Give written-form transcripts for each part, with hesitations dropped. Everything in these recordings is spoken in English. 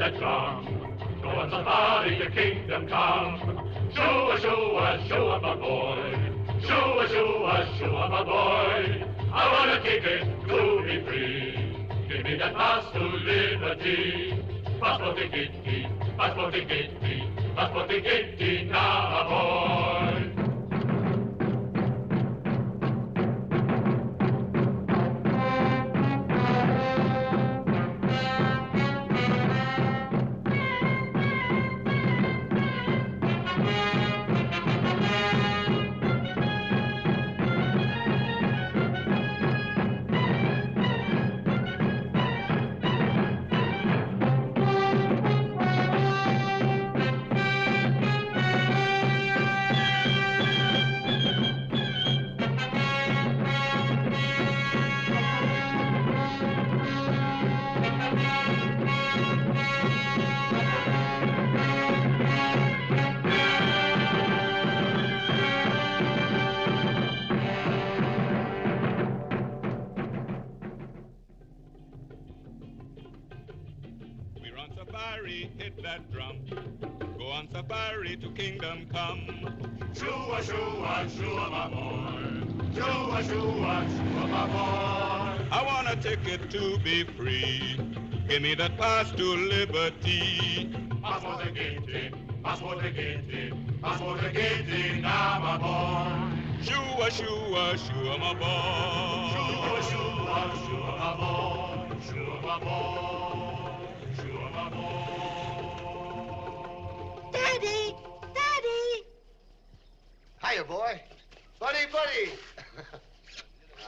that drum. Go on safari to kingdom come. Shoo-a, shoo-a, shoo-a, my boy. Shoo-a, shoo-a, shoo-a, my boy. I want a ticket to be free. Give me that pass to liberty. Passport ticket, passport ticket, now, boy. Hit that drum. Go on safari to kingdom come. Shoo-a, shoo-a, shoo-a, my boy. Shoo-a, shoo-a, shoo-a, my boy. I want a ticket to be free. Give me that pass to liberty. Passport ticket, now, my boy. Shoo-a, shoo-a, shoo-a, my boy. Shoo-a, shoo-a, shoo-a, my boy. Shoo-a, my boy. Daddy! Daddy! Hiya, boy. Buddy, buddy.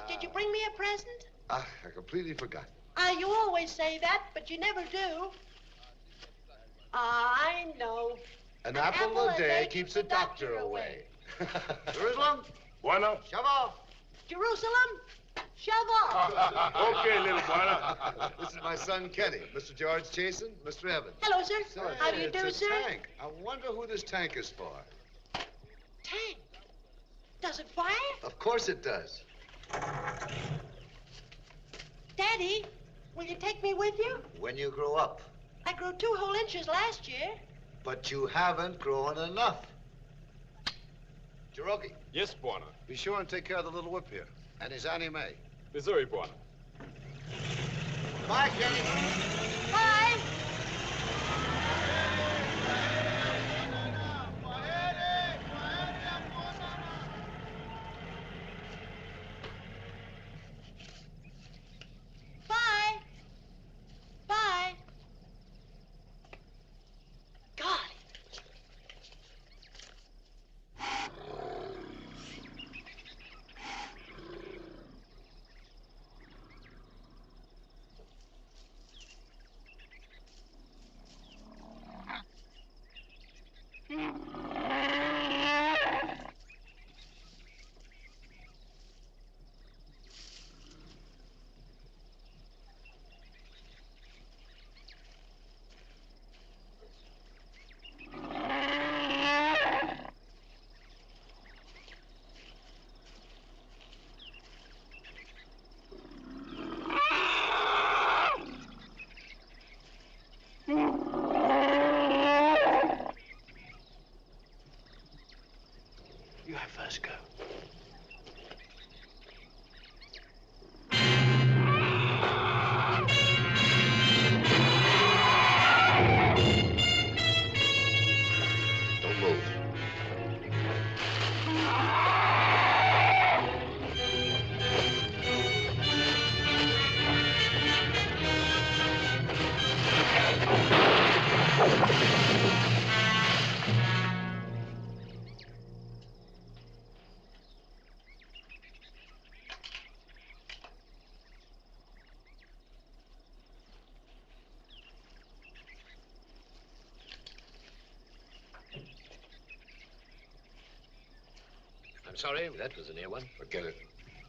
Did you bring me a present? I completely forgot. You always say that, but you never do. I know. An apple a day keeps the doctor away. Jerusalem? Bueno. Shove off. Jerusalem, shove off. Okay, little bueno. This is my son, Kenny. Mr. George Chasen, Mr. Evans. Hello, sir. Say, How do you do, it's a sir? tank. I wonder who this tank is for. Tank. Does it fire? Of course it does. Daddy, will you take me with you? When you grow up. I grew 2 whole inches last year. But you haven't grown enough. Cherokee. Yes, bueno. Be sure and take care of the little whip here. And his Annie Mae. Missouri, bueno. Bye, Kenny. Bye. Bye. Bye. God. You have first go. Don't move. I'm sorry, that was a near one. Forget it.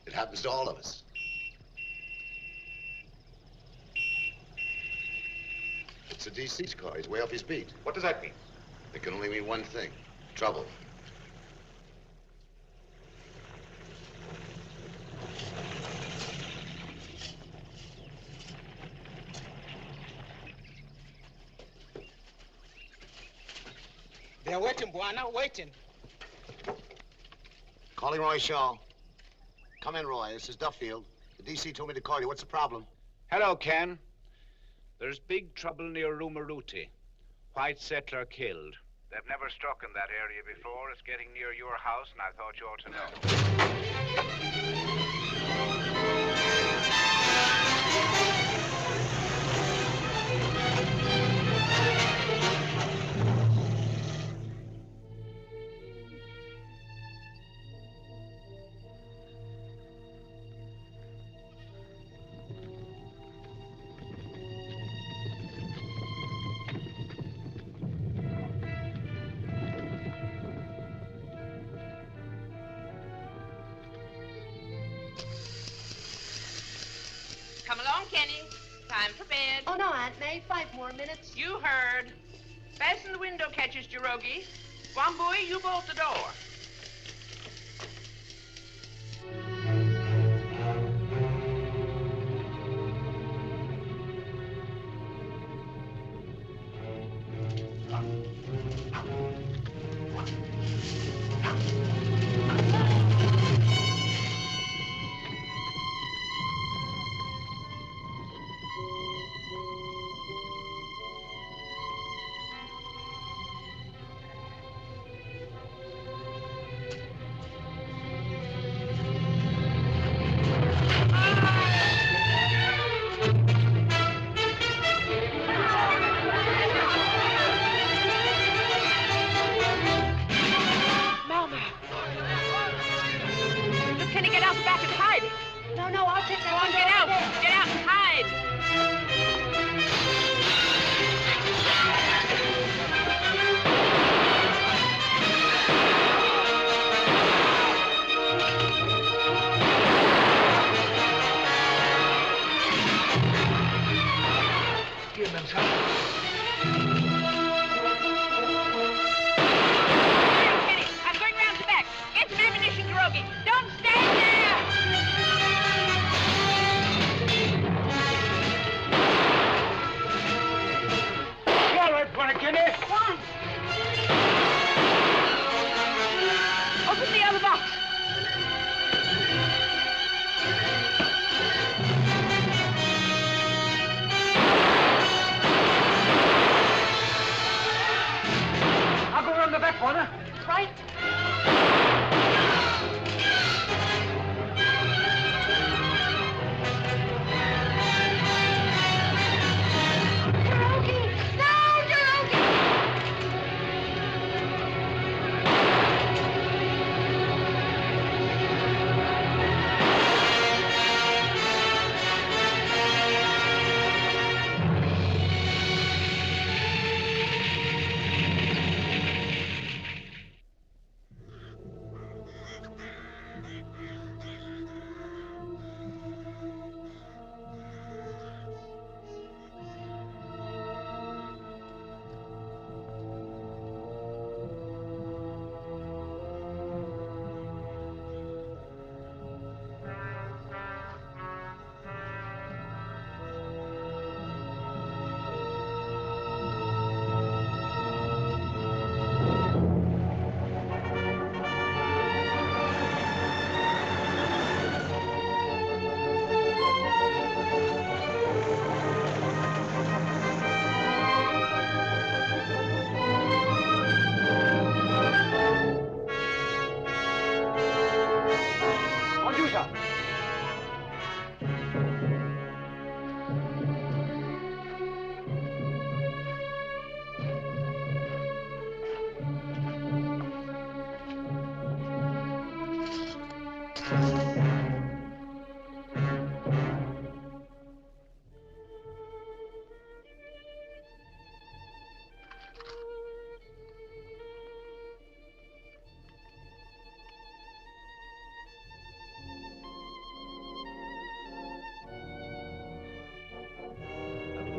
It happens to all of us. It's a deceased car. He's way off his beat. What does that mean? It can only mean one thing. Trouble. They're waiting, Buana, waiting. Calling Roy Shaw. Come in, Roy. This is Duffield. The DC told me to call you. What's the problem? Hello, Ken. There's big trouble near Rumaruti. White settler killed. They've never struck in that area before. It's getting near your house, and I thought you ought to know. Come along, Kenny. Time for bed. Oh, no, Aunt May. 5 more minutes. You heard. Fasten the window catches, Jirogi. Wambui, you bolt the door.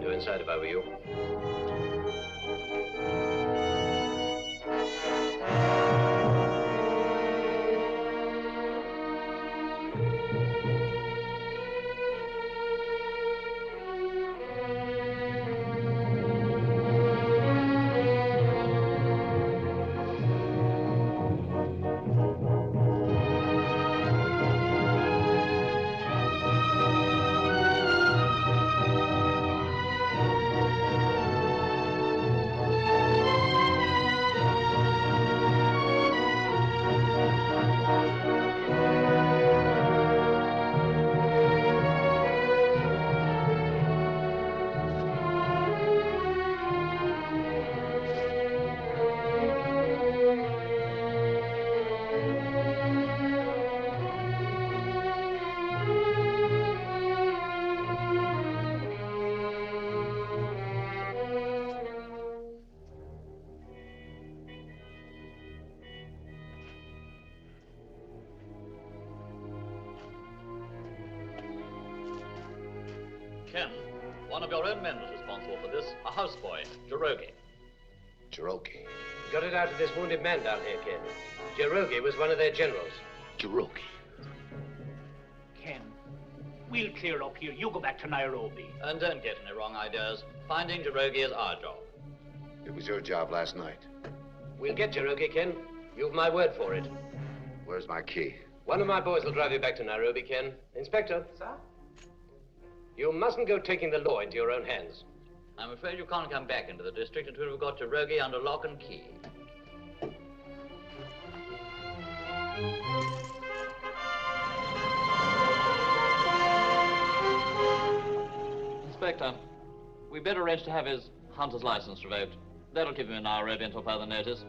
Inside if I were you. Ken, one of your own men was responsible for this. A houseboy, Jirogi. Jirogi. Got it out of this wounded man down here, Ken. Jirogi was one of their generals. Jirogi. Ken, we'll clear up here. You go back to Nairobi. And don't get any wrong ideas. Finding Jirogi is our job. It was your job last night. We'll get Jirogi, Ken. You've my word for it. Where's my key? One of my boys will drive you back to Nairobi, Ken. Inspector. Sir? You mustn't go taking the law into your own hands. I'm afraid you can't come back into the district until we've got Jirogi under lock and key. Inspector, we better arrange to have his hunter's license revoked. That'll keep him in Nairobi until further notice.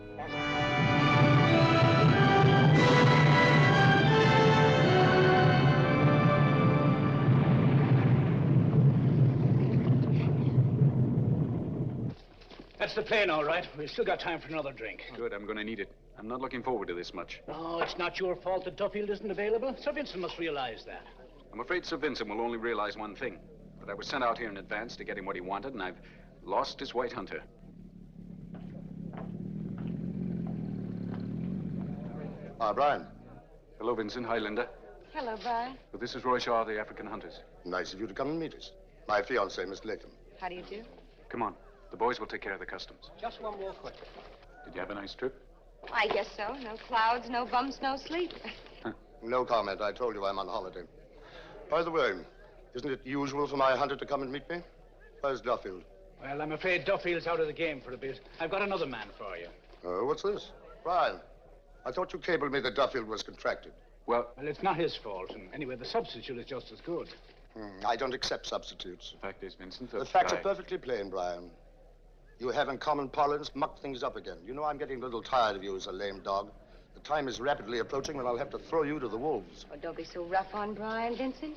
That's the plane, all right. We've still got time for another drink. Good, I'm going to need it. I'm not looking forward to this much. No, it's not your fault that Duffield isn't available. Sir Vincent must realize that. I'm afraid Sir Vincent will only realize one thing. That I was sent out here in advance to get him what he wanted, and I've lost his white hunter. Brian. Hello, Vincent. Hi, Linda. Hello, Brian. Well, this is Roy Shaw, the African Hunters. Nice of you to come and meet us. My fiancée, Miss Latham. How do you do? Come on. The boys will take care of the customs. Just one more question. Did you have a nice trip? I guess so. No clouds, no bumps, no sleep. No comment. I told you I'm on holiday. By the way, isn't it usual for my hunter to come and meet me? Where's Duffield? Well, I'm afraid Duffield's out of the game for a bit. I've got another man for you. Oh, what's this? Brian, I thought you cabled me that Duffield was contracted. Well, it's not his fault. And anyway, the substitute is just as good. I don't accept substitutes. The fact is, Vincent, the facts are perfectly plain, Brian. You have, in common parlance, mucked things up again. You know I'm getting a little tired of you as a lame dog. The time is rapidly approaching when I'll have to throw you to the wolves. Oh, don't be so rough on Brian, Vincent.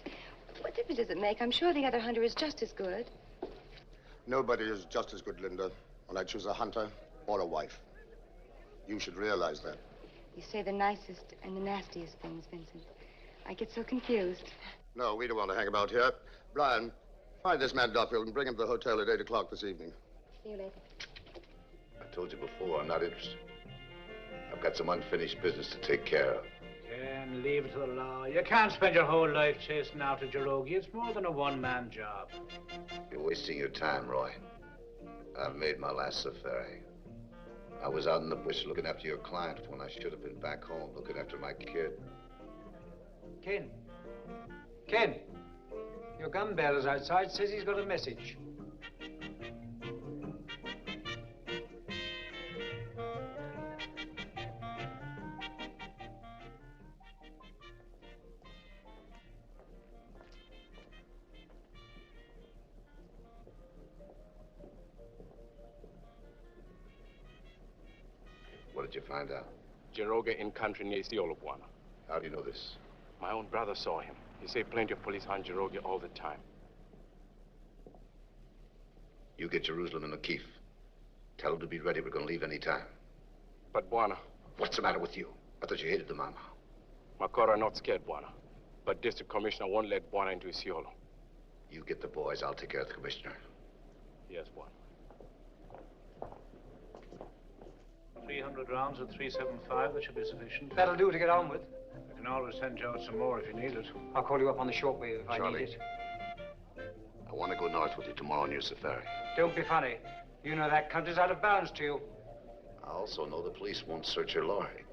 What difference does it make? I'm sure the other hunter is just as good. Nobody is just as good, Linda, when I choose a hunter or a wife. You should realize that. You say the nicest and the nastiest things, Vincent. I get so confused. No, we don't want to hang about here. Brian, find this man Duffield and bring him to the hotel at 8 o'clock this evening. See you later. I told you before, I'm not interested. I've got some unfinished business to take care of. Ken, leave it to the law. You can't spend your whole life chasing after Jirogi. It's more than a one-man job. You're wasting your time, Roy. I've made my last safari. I was out in the bush looking after your client when I should have been back home looking after my kid. Ken. Ken. Your gun bearer's outside, says he's got a message. What did you find out? Jirogi in country near Isiolo, Bwana. How do you know this? My own brother saw him. He said plenty of police on Jirogi all the time. You get Jerusalem and O'Keefe. Tell them to be ready. We're going to leave any time. But, Bwana... What's the matter with you? I thought you hated the mama. Makora are not scared, Bwana. But District Commissioner won't let Bwana into Isiolo. You get the boys. I'll take care of the commissioner. Yes, Bwana. 300 rounds at 375, that should be sufficient. That'll do to get on with. I can always send you out some more if you need it. I'll call you up on the shortwave if I Charlie, need it. I want to go north with you tomorrow on your safari. Don't be funny. You know that country's out of bounds to you. I also know the police won't search your lorry.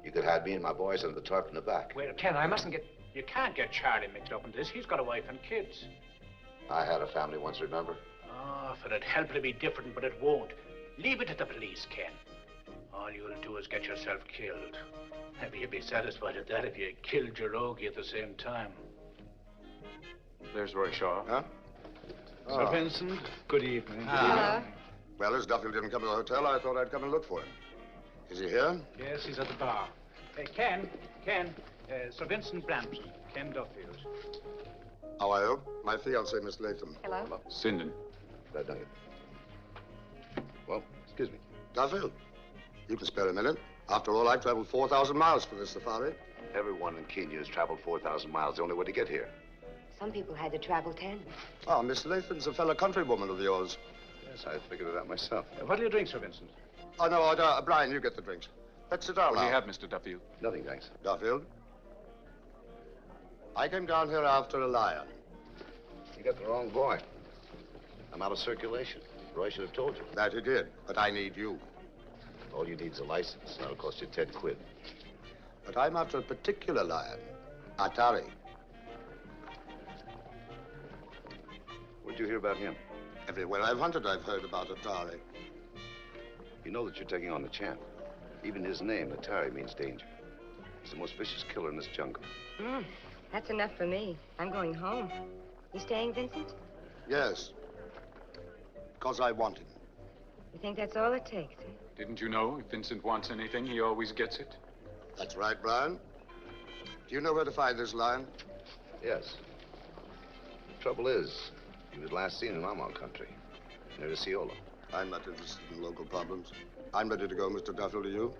You could hide me and my boys under the tarp in the back. Wait, Ken, I mustn't get... You can't get Charlie mixed up in this. He's got a wife and kids. I had a family once, remember? Oh, if it'd help to be different, but it won't. Leave it to the police, Ken. All you'll do is get yourself killed. Maybe you'd be satisfied at that if you killed Jirogi at the same time. There's Roy Shaw. Huh? Sir Vincent, good evening. Hello. Well, as Duffield didn't come to the hotel, I thought I'd come and look for him. Is he here? Yes, he's at the bar. Hey, Ken, Sir Vincent Brampton, Ken Duffield. How are you? My fiancée, Miss Latham. Hello. Sinden. Glad to Well, excuse me. Duffield, you can spare a minute. After all, I've traveled 4,000 miles for this safari. Everyone in Kenya has traveled 4,000 miles. The only way to get here. Some people had to travel 10. Oh, Miss Latham's a fellow countrywoman of yours. Yes, I figured it out myself. What do you drink, Sir Vincent? Oh, no, Brian, you get the drinks. Let's sit down What do now. you have, Mr. Duffield? Nothing, thanks. Duffield? I came down here after a lion. You got the wrong boy. I'm out of circulation. Roy should have told you. That he did, but I need you. All you need is a license. That'll cost you 10 quid. But I'm after a particular lion, Atari. Where'd you hear about him? Everywhere I've hunted, I've heard about Atari. You know that you're taking on the champ. Even his name, Atari, means danger. He's the most vicious killer in this jungle. That's enough for me. I'm going home. You staying, Vincent? Yes. Because I want him. You think that's all it takes, eh? Didn't you know if Vincent wants anything, he always gets it? That's right, Brian. Do you know where to find this lion? Yes. Trouble is, he was last seen in Lamont country, near Ciolo. I'm not interested in local problems. I'm ready to go, Mr. Duffield. Are you?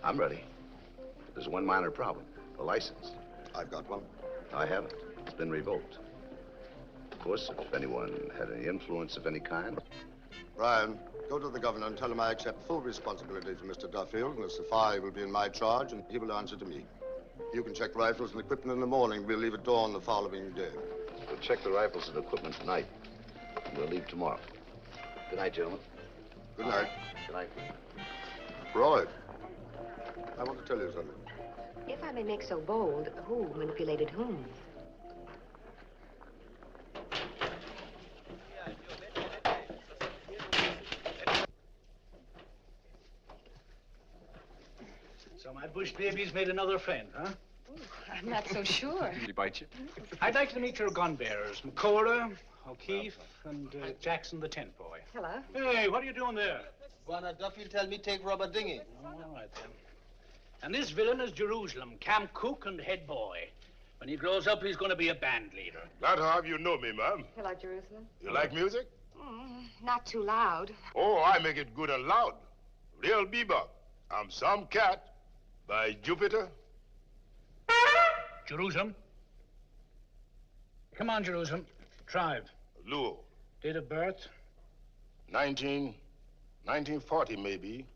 I'm ready. But there's one minor problem. The license. I've got one. I haven't. It's been revoked. Of course, if anyone had any influence of any kind. Brian, go to the governor and tell him I accept full responsibility for Mr. Duffield, and the safari will be in my charge, and he will answer to me. You can check rifles and equipment in the morning. We'll leave at dawn the following day. We'll check the rifles and equipment tonight. And we'll leave tomorrow. Good night, gentlemen. Good night. Good night. Roy, I want to tell you something. If I may make so bold, who manipulated whom? So my bush baby's made another friend, huh? Ooh, I'm not so sure. Did he bite you? I'd like to meet your gun bearers, McCora, O'Keefe, and Jackson the tent boy. Hello. Hey, what are you doing there? Buana Duffield tell me take rubber dinghy. Oh, all right, then. And this villain is Jerusalem, camp cook and head boy. When he grows up, he's going to be a band leader. Glad to have you know me, ma'am. Hello, Jerusalem. You like music? Not too loud. Oh, I make it good and loud. Real bebop. I'm Some Cat by Jupiter. Jerusalem. Come on, Jerusalem. Tribe. Luo. Date of birth? 1940, maybe.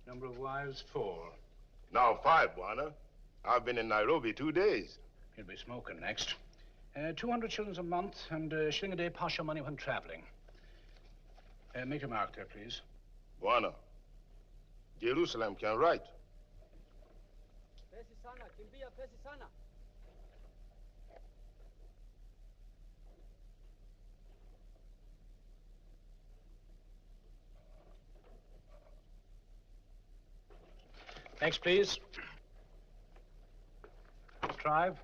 Number of wives, 4. Now 5, Buana. I've been in Nairobi 2 days. He'll be smoking next. 200 shillings a month and a shilling a day partial money when traveling. Make a mark there, please. Buana, Jerusalem can write. Next, please. Tribe.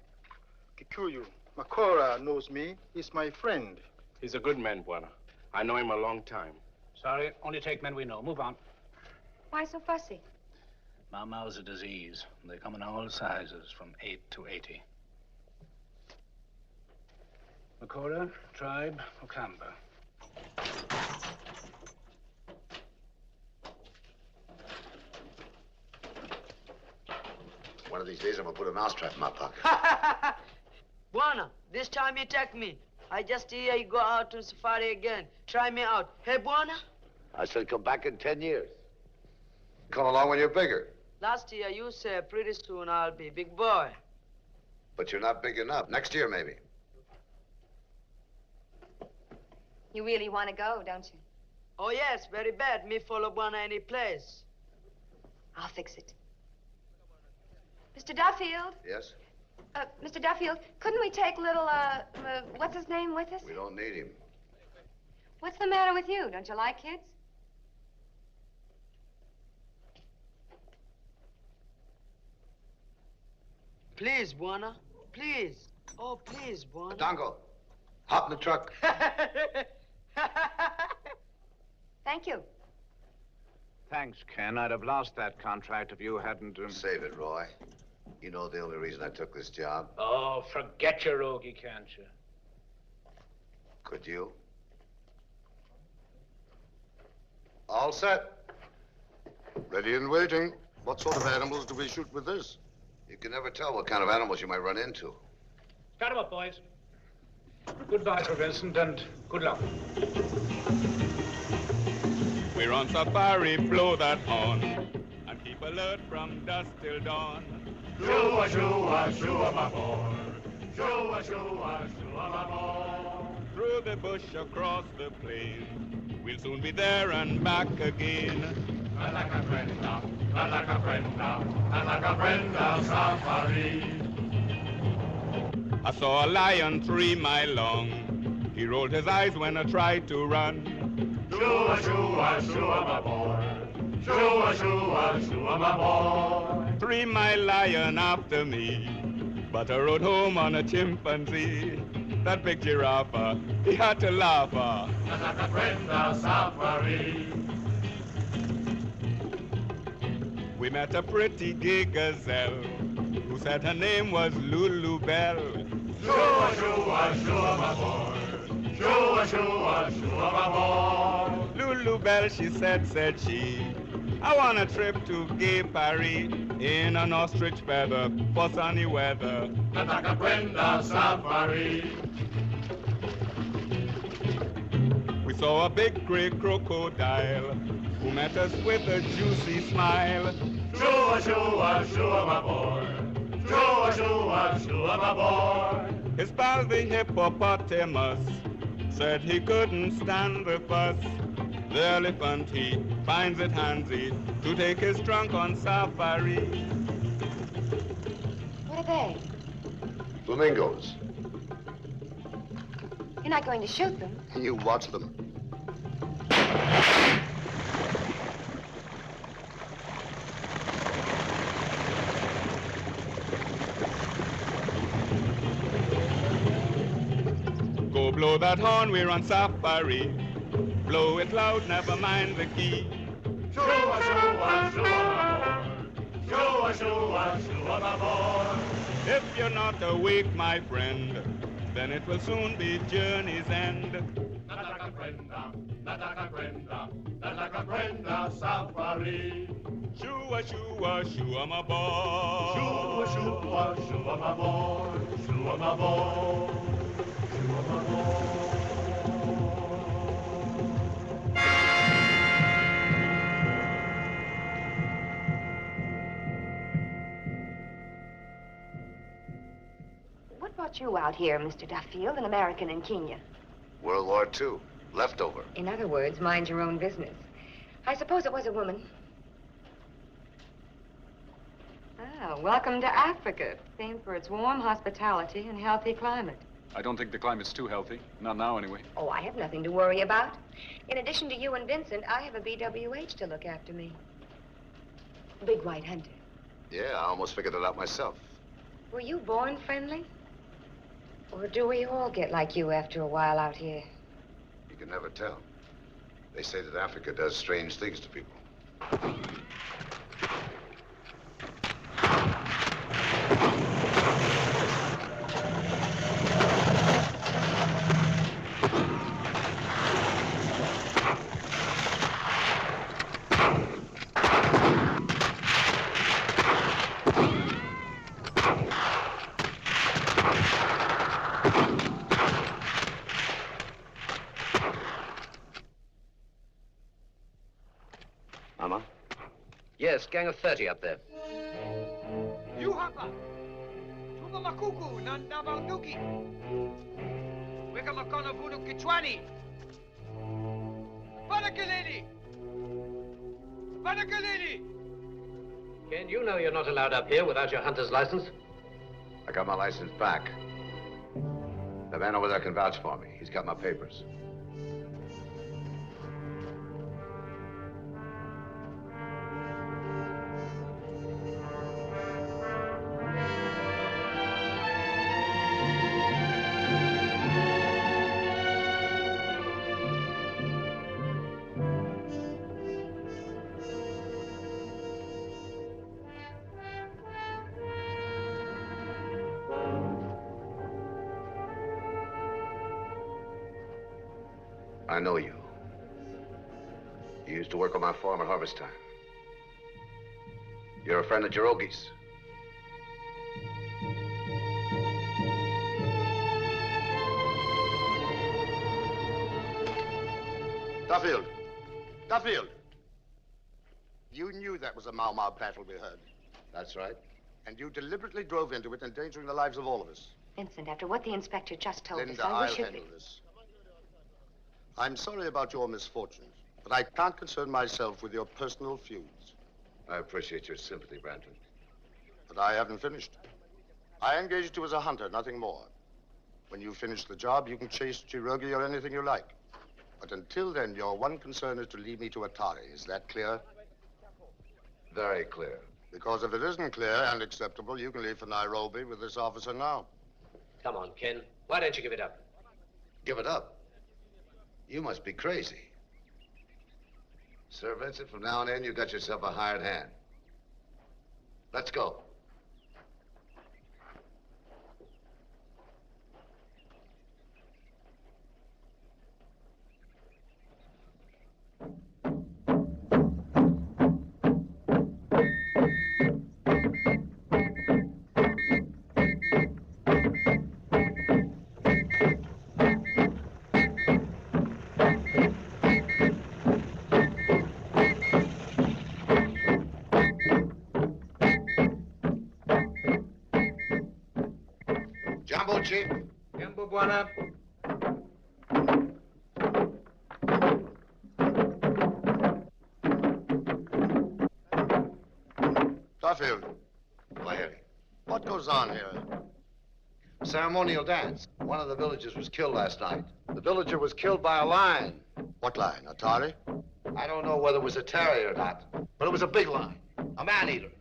Kikuyu. Makora knows me. He's my friend. He's a good man, Buana. I know him a long time. Sorry, only take men we know. Move on. Why so fussy? Mau-Mau's a disease. They come in all sizes, from 8 to 80. Makora, tribe, Okamba. One of these days, I'm gonna put a mousetrap in my pocket. Buana, this time you take me. I just hear you go out to safari again. Try me out. Hey, Buana? I said come back in 10 years. Come along when you're bigger. Last year you said pretty soon I'll be big boy. But you're not big enough. Next year, maybe. You really want to go, don't you? Oh, yes, very bad. Me follow Buana any place. I'll fix it. Mr. Duffield? Yes? Mr. Duffield, couldn't we take little, what's his name with us? We don't need him. What's the matter with you? Don't you like kids? Please, Buana. Please. Oh, please, Buana. Dongo, hop in the truck. Thank you. Thanks, Ken. I'd have lost that contract if you hadn't... Save it, Roy. You know the only reason I took this job. Oh, forget your rogie, can't you? Could you? All set. Ready and waiting. What sort of animals do we shoot with this? You can never tell what kind of animals you might run into. Start 'em up, boys. Goodbye, Sir Vincent, and good luck. We're on safari, blow that horn, and keep alert from dusk till dawn. Shua, shua, shua, my boy. Shua, shua, shua, my boy. Through the bush, across the plain, we'll soon be there and back again. And like a friend now, and like a friend now, and like a friend now, safari. I saw a lion 3 miles long. He rolled his eyes when I tried to run. Shua, shua, shua, my boy. Shua, shua, shua, my boy. 3 mile lion after me, but I rode home on a chimpanzee. That big giraffe, he had to laugh. And like a friend now, safari. We met a pretty gay gazelle who said her name was Lulu Bell. Shua, shua, shua, my boy. Shua, shua, shua, my boy. Lulu Bell, she said she, I want a trip to gay Paris in an ostrich feather for sunny weather. And like a friend now, safari. We saw a big gray crocodile who met us with a juicy smile. Shua, shua, shua, my boy. Shua, shua, shua, my boy. His pal, the hippopotamus, said he couldn't stand the fuss. The elephant, he finds it handy to take his trunk on safari. What are they? Flamingos. You're not going to shoot them. You watch them. Go blow that horn, we're on safari. Blow it loud, never mind the key. Shua, shua, shua, my boy. Shua, shua, shua, my boy. If you're not awake, my friend, then it will soon be journey's end. Not like a friend now, not like a friend now, not like a friend now, safari. Shua, shua, shua, my boy. Shua, shua, shua, my boy. Shua, my boy. Shua, my boy. What brought you out here, Mr. Duffield, an American in Kenya? World War II. Leftover. In other words, mind your own business. I suppose it was a woman. Ah, welcome to Africa, famed for its warm hospitality and healthy climate. I don't think the climate's too healthy. Not now, anyway. Oh, I have nothing to worry about. In addition to you and Vincent, I have a BWH to look after me. Big white hunter. Yeah, I almost figured it out myself. Were you born friendly? Or do we all get like you after a while out here? You can never tell. They say that Africa does strange things to people. Mama? Yes, gang of 30 up there. You hapa. Tuma makuku na nabanduki. Weka makono bunu kichwani. Bana kelele. Bana kelele. Ken, you know you're not allowed up here without your hunter's license. I got my license back. The man over there can vouch for me. He's got my papers. I know you. You used to work on my farm at harvest time. You're a friend of Jeroge's. Duffield! Duffield! You knew that was a Mau Mau battle we heard. That's right. And you deliberately drove into it, endangering the lives of all of us. Vincent, after what the inspector just told Linda, us, I wish I'll you handle this. I'm sorry about your misfortunes, but I can't concern myself with your personal feuds. I appreciate your sympathy, Brandon. But I haven't finished. I engaged you as a hunter, nothing more. When you finish the job, you can chase Chirogi or anything you like. But until then, your one concern is to lead me to Atari. Is that clear? Very clear. Because if it isn't clear and acceptable, you can leave for Nairobi with this officer now. Come on, Ken. Why don't you give it up? Give it up? You must be crazy. Sir Vincent, from now on in, you got yourself a hired hand. Let's go. Jumbo, Chief. Jumbo, Buana. Duffield. Leigh. What goes on here? Ceremonial dance. One of the villagers was killed last night. The villager was killed by a lion. What lion? Atari? I don't know whether it was a terrier or not, but it was a big lion. A man-eater.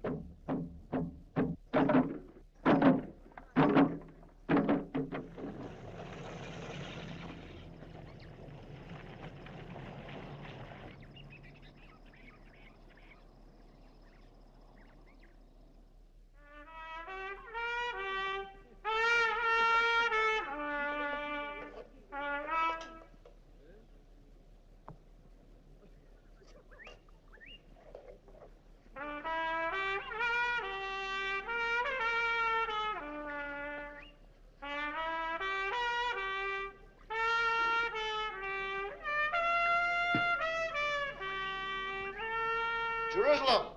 Jerusalem!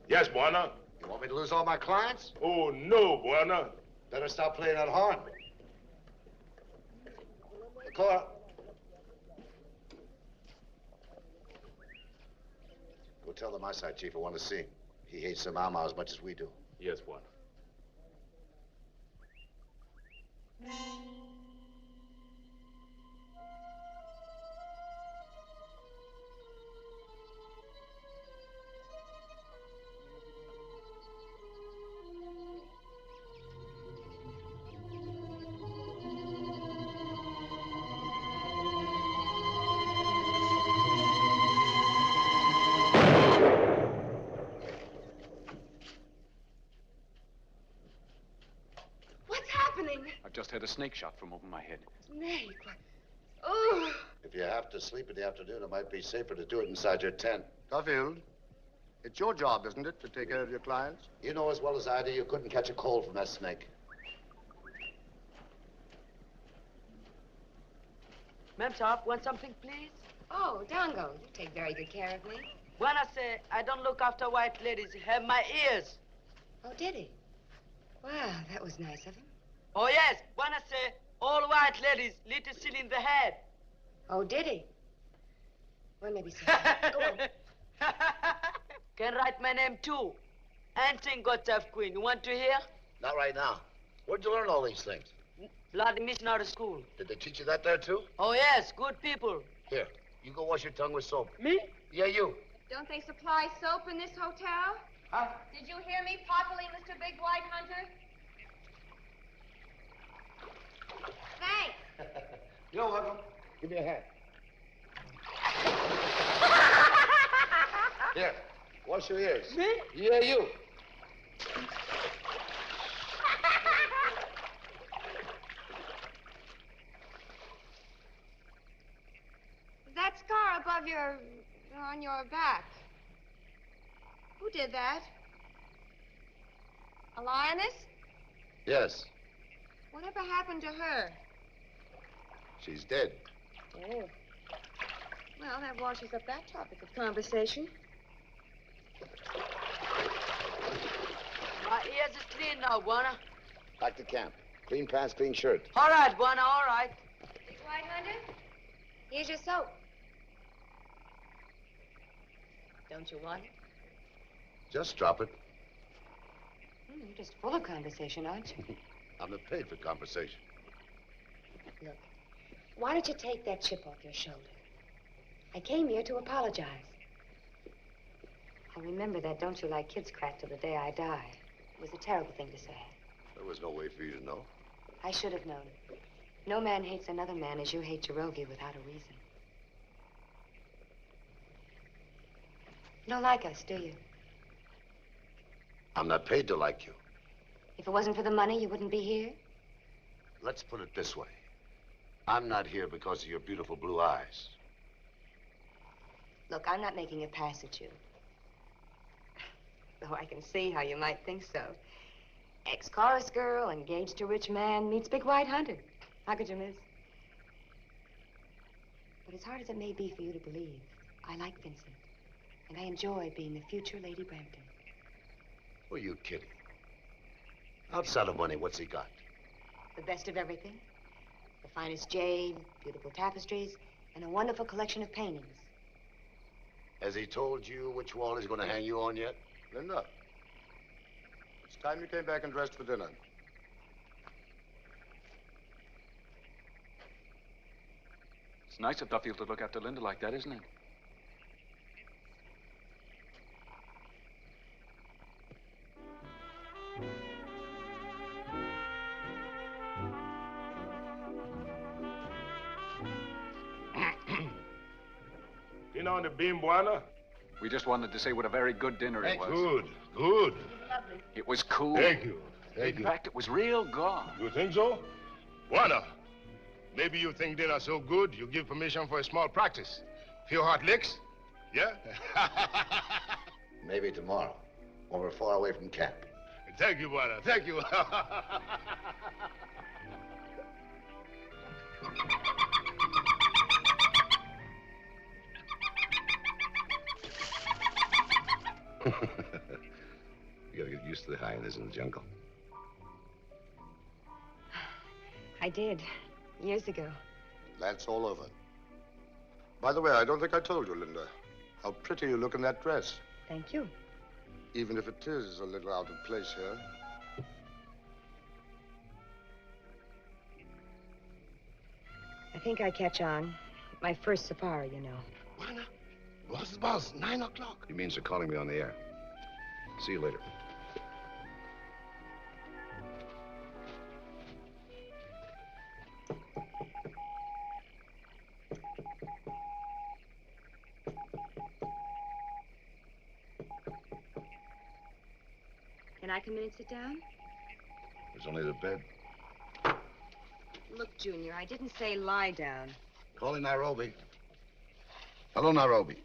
Yes, Buana. You want me to lose all my clients? Oh, no, Buana. Better stop playing that horn. Cora. Go tell the Maasai chief I want to see him. He hates the Mau Mau as much as we do. Yes, Buana. What's happening? I've just had a snake shot from over my head. Snake. Oh. If you have to sleep in the afternoon, it might be safer to do it inside your tent. Duffield, it's your job, isn't it, to take care of your clients? You know as well as I do you couldn't catch a cold from that snake. Ma'am, sir, want something, please? Oh, Dango, you take very good care of me. When I say I don't look after white ladies, he have my ears. Oh, did he? Wow, that was nice of him. Oh, yes, when I say all white ladies, little silly in the head. Oh, did he? Well, maybe so. Go on. Can write my name, too. And sing God's Save Queen. You want to hear? Not right now. Where'd you learn all these things? Bloody missionary school. Did they teach you that there, too? Oh, yes, good people. Here, you go wash your tongue with soap. Me? Yeah, you. Don't they supply soap in this hotel? Huh? Did you hear me properly, Mr. Big White Hunter? Thanks. You're welcome. Give me a hand. Here, wash your ears. Me? Yeah, you. That scar above on your back. Who did that? A lioness? Yes, Whatever happened to her? she's dead. Oh. Well, that washes up that topic of conversation. My ears is clean now, Buana. Back to camp. Clean pants, clean shirt. All right, Buana, all right. Big White Hunter, here's your soap. Don't you want it? Just drop it. You're just full of conversation, aren't you? I'm not paid for conversation. Look, why don't you take that chip off your shoulder? I came here to apologize. I remember that don't you like kids crap till the day I die. It was a terrible thing to say. There was no way for you to know. I should have known. No man hates another man as you hate Jirogi without a reason. You don't like us, do you? I'm not paid to like you. If it wasn't for the money, you wouldn't be here? Let's put it this way. I'm not here because of your beautiful blue eyes. Look, I'm not making a pass at you. Though I can see how you might think so. Ex-chorus girl, engaged to rich man, meets Big White Hunter. How could you miss? But as hard as it may be for you to believe, I like Vincent. And I enjoy being the future Lady Brampton. Who are you kidding? Outside of money, what's he got? The best of everything. The finest jade, beautiful tapestries, and a wonderful collection of paintings. Has he told you which wall he's going to hang you on yet? Linda, it's time you came back and dressed for dinner. It's nice of Duffield to look after Linda like that, isn't it? Dinner on the beam, Buana? We just wanted to say what a very good dinner it was. Good, good. It was cool. Thank you. Thank In you. fact, it was real good. You think so? Buana, maybe you think dinner so good, you give permission for a small practice. Few hot licks? Yeah? Maybe tomorrow, when we're far away from camp. Thank you, Buana. Thank you. You gotta get used to the hyenas in the jungle. I did, years ago. That's all over. By the way, I don't think I told you, Linda, how pretty you look in that dress. Thank you. Even if it is a little out of place here. I think I catch on. My first safari, you know. Buana, boss, 9 o'clock. He means they're calling me on the air. See you later. Can I come in and sit down? There's only the bed. Look, Junior, I didn't say lie down. Calling Nairobi. Hello, Nairobi.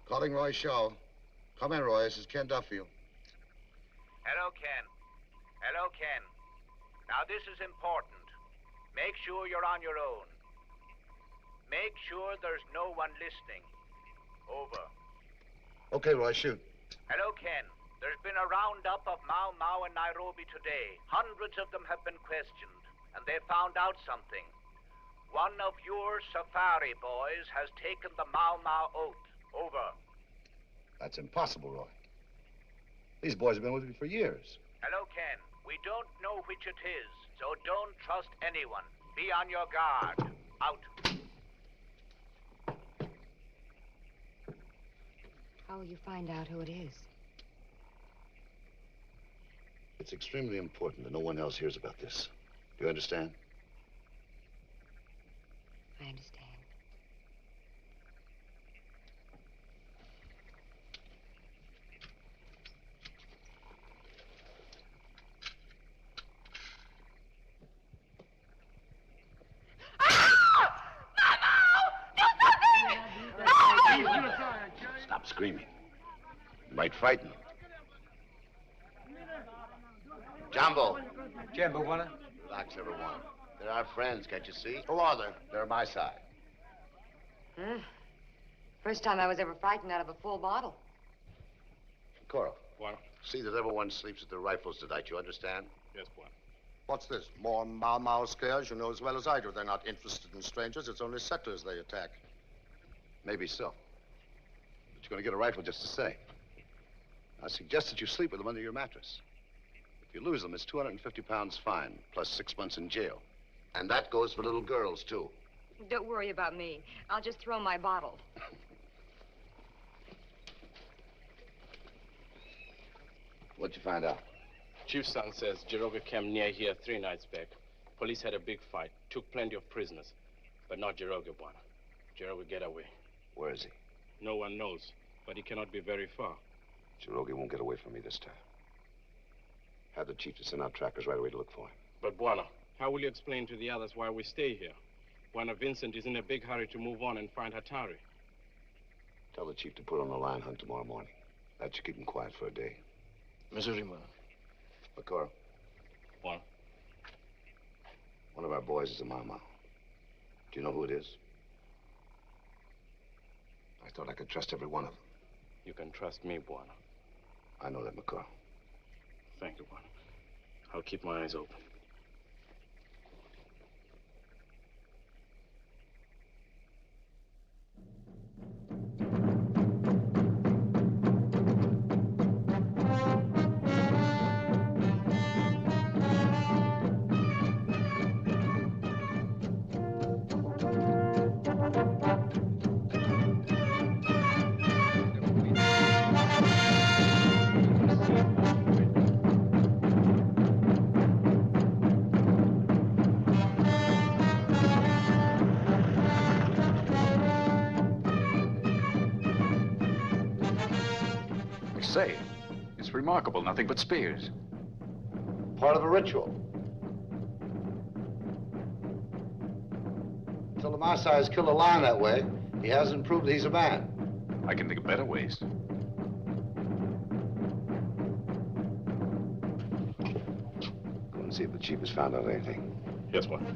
Calling Roy Shaw. Come in, Roy. This is Ken Duffield. Hello, Ken. Hello, Ken. Now, this is important. Make sure you're on your own. Make sure there's no one listening. Over. Okay, Roy, shoot. Hello, Ken. There's been a roundup of Mau Mau in Nairobi today. Hundreds of them have been questioned, and they found out something. One of your safari boys has taken the Mau Mau oath. Over. That's impossible, Roy. These boys have been with me for years. Hello, Ken. We don't know which it is, so don't trust anyone. Be on your guard. Out. How will you find out who it is? It's extremely important that no one else hears about this. Do you understand? I understand. Stop screaming. You might frighten them. Jumbo. Jumbo, Buana. Relax, everyone. They're our friends, can't you see? Who are they? They're on my side. First time I was ever frightened out of a full bottle. Coral. Bueno. See that everyone sleeps at their rifles tonight, you understand? Yes, bueno. What's this? More Mau scares? You know as well as I do. They're not interested in strangers. It's only settlers they attack. Maybe so. But you're going to get a rifle just the same. I suggest that you sleep with them under your mattress. If you lose them, it's 250 pounds fine, plus 6 months in jail. And that goes for little girls, too. Don't worry about me. I'll just throw my bottle. What'd you find out? Chief's son says Jiroga came near here 3 nights back. Police had a big fight, took plenty of prisoners. But not Jiroga, Buana. Jiroga get away. Where is he? No one knows, but he cannot be very far. Jirogi won't get away from me this time. Have the chief to send out trackers right away to look for him. But Buana, how will you explain to the others why we stay here? Buana Vincent is in a big hurry to move on and find Hatari. Tell the chief to put on a lion hunt tomorrow morning. That should keep him quiet for a day. Missouri, man. Makora. What? One of our boys is a Mau Mau. Do you know who it is? I thought I could trust every one of them. You can trust me, Buana. I know that, Makora. Thank you, Buana. I'll keep my eyes open. Say, it's remarkable, nothing but spears. Part of a ritual. Until the Maasai has killed a lion that way, he hasn't proved he's a man. I can think of better ways. Go and see if the chief has found out anything. Yes, Buana.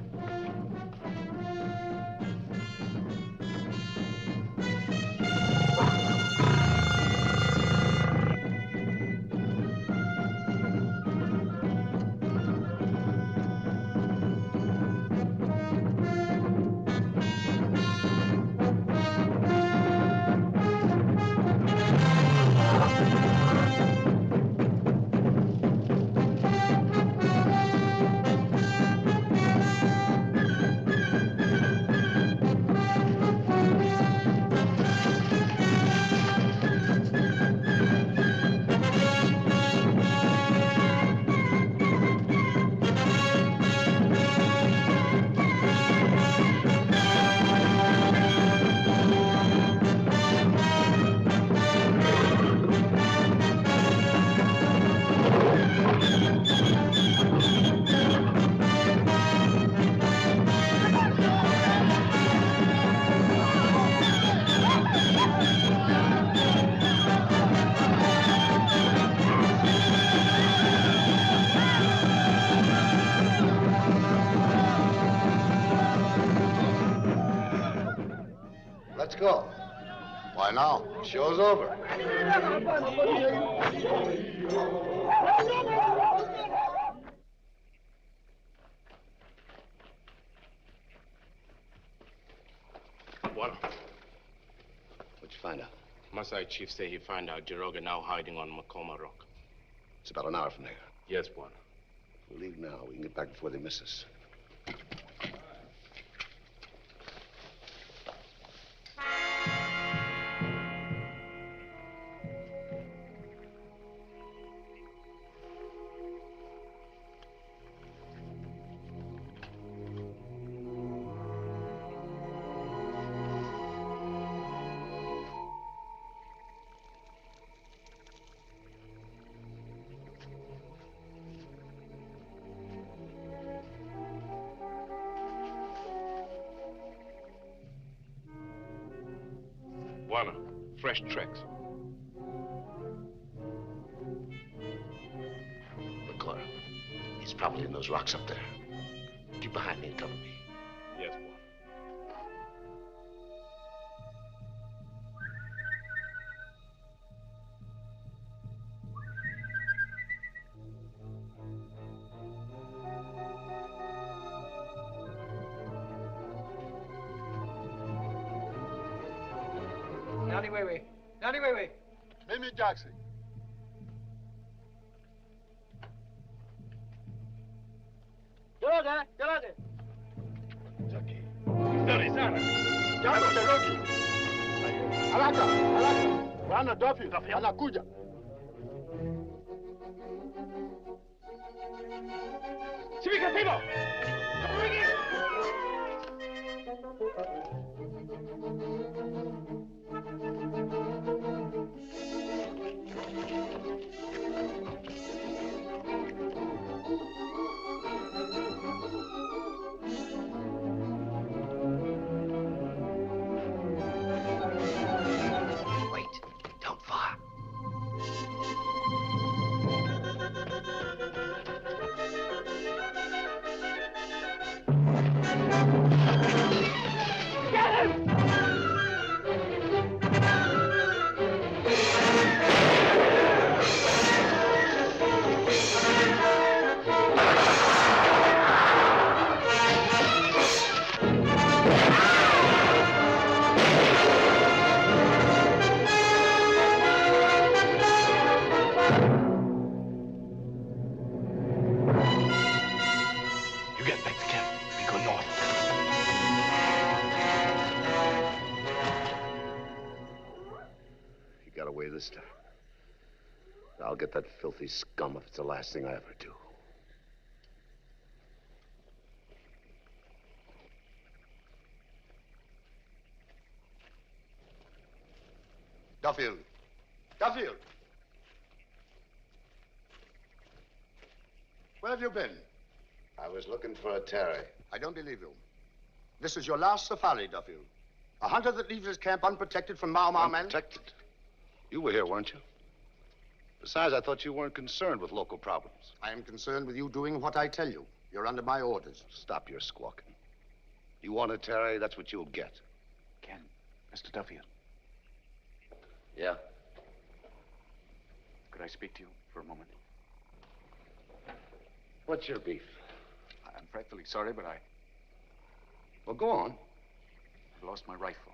Let's go. Why now? Show's over. Buana. What'd you find out? Maasai chief say he find out Jiroga now hiding on Makoma Rock. It's about an hour from there. Yes, Buana. If we leave now, we can get back before they miss us. Buana, fresh tracks. Makora, he's probably in those rocks up there. Keep behind me and cover me. Yes, Nani Wewe. Nani Wewe. Mimi Jackson. Jeroge, Jeroge. Mstari sana. Jambo Cherokee. Haraka, haraka. Bwana Duffy anakuja. Significativo. Wait. Don't fire. Get him! You get back to camp. We go north. You got away this time. I'll get that filthy scum if it's the last thing I ever do. Duffield. Duffield. Where have you been? I was looking for a Terry. I don't believe you. This is your last safari, Duffield. A hunter that leaves his camp unprotected from Mau men. Unprotected? You were here, weren't you? Besides, I thought you weren't concerned with local problems. I am concerned with you doing what I tell you. You're under my orders. Stop your squawking. You want a Terry, that's what you'll get. Ken, Mr. Duffield. Yeah? Could I speak to you for a moment? What's your beef? I'm frightfully sorry, but Well, go on. I lost my rifle.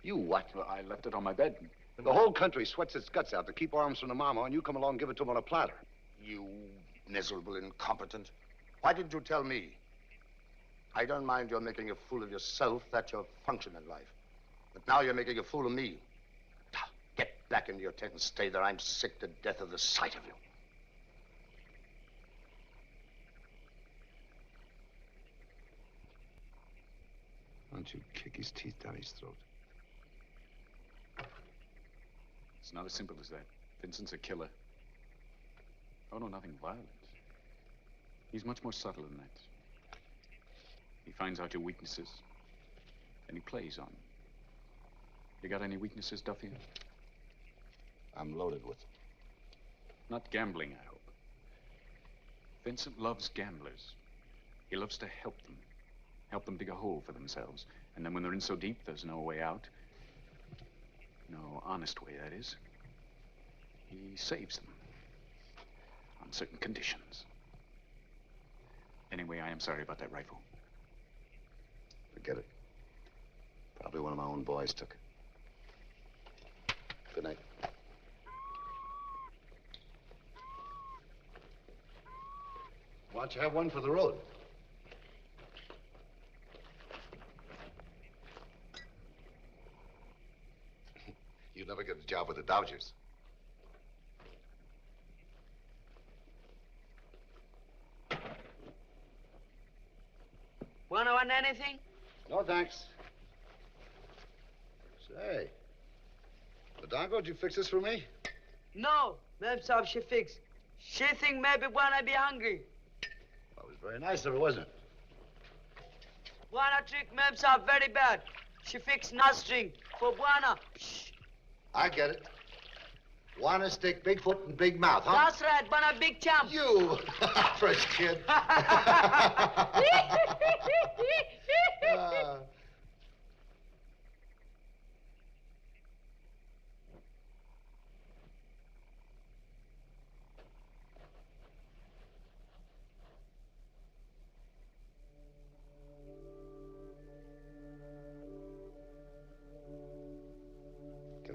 You what? Well, I left it on my bed. The whole country sweats its guts out to keep arms from the mama, and you come along and give it to them on a platter. You miserable incompetent. Why didn't you tell me? I don't mind you're making a fool of yourself. That's your function in life. But now you're making a fool of me. Get back into your tent and stay there. I'm sick to death of the sight of you. Why don't you kick his teeth down his throat? It's not as simple as that. Vincent's a killer. Oh, no, nothing violent. He's much more subtle than that. He finds out your weaknesses, and he plays on them. You got any weaknesses, Duffy? I'm loaded with them. Not gambling, I hope. Vincent loves gamblers. He loves to help them dig a hole for themselves. And then when they're in so deep, there's no way out. No honest way, that is. He saves them. On certain conditions. Anyway, I am sorry about that rifle. Forget it. Probably one of my own boys took it. Good night. Why don't you have one for the road? You'd never get a job with the Dodgers. Wanna want anything? No, thanks. Say, Madongo, did you fix this for me? No, Ma'am Saab, she fix. She think maybe wanna be hungry. That was very nice of her, wasn't it? Wanna trick Ma'am Saab very bad. She fix nothing for Buana. Shh. I get it. Wanna stick big foot and big mouth, huh? That's right, Buana big champ. You, fresh kid.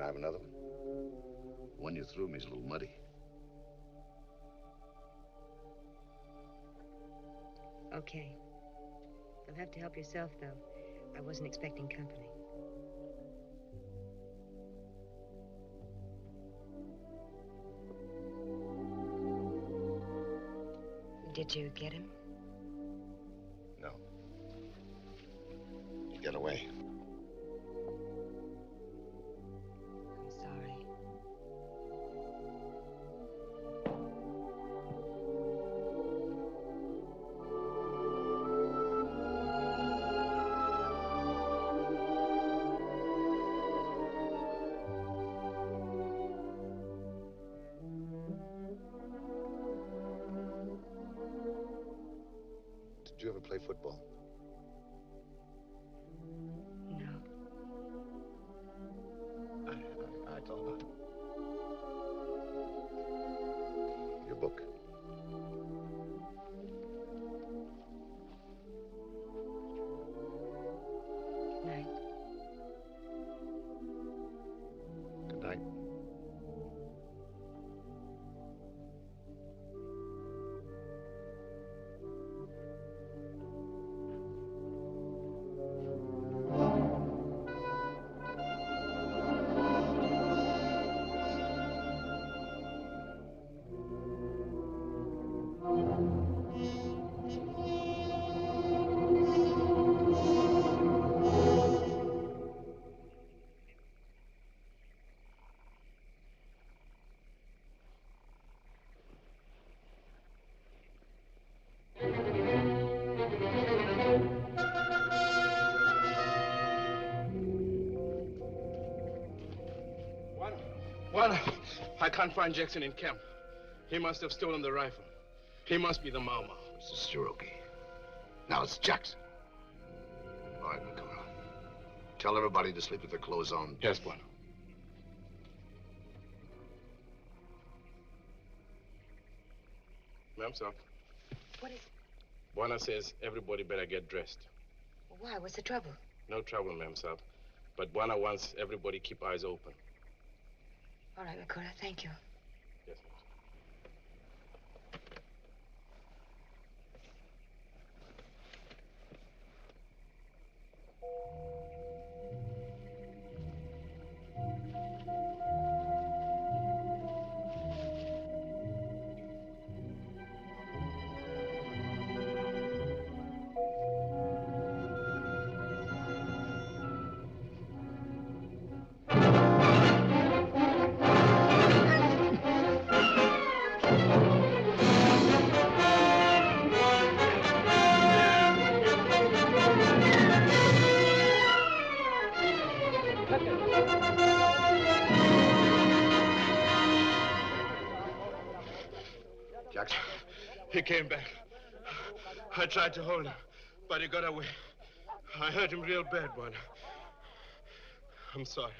Can I have another one? The one you threw me is a little muddy. Okay. You'll have to help yourself, though. I wasn't expecting company. Did you get him? No. He got away. I'm sorry. Did you ever play football? No. I thought not. Your book. Good night. Good night. Well, I can't find Jackson in camp. He must have stolen the rifle. He must be the Mau Mau. This is Cherokee. Now it's Jackson. All right, Makura. Tell everybody to sleep with their clothes on. Yes, Bueno. Ma'am, sir. What is... Buana says everybody better get dressed. Why? What's the trouble? No trouble, ma'am, sir. But Buana wants everybody keep eyes open. All right, Makura, thank you. Yes, ma'am. Jackson. He came back. I tried to hold him, but he got away. I hurt him real bad, Buana. I'm sorry.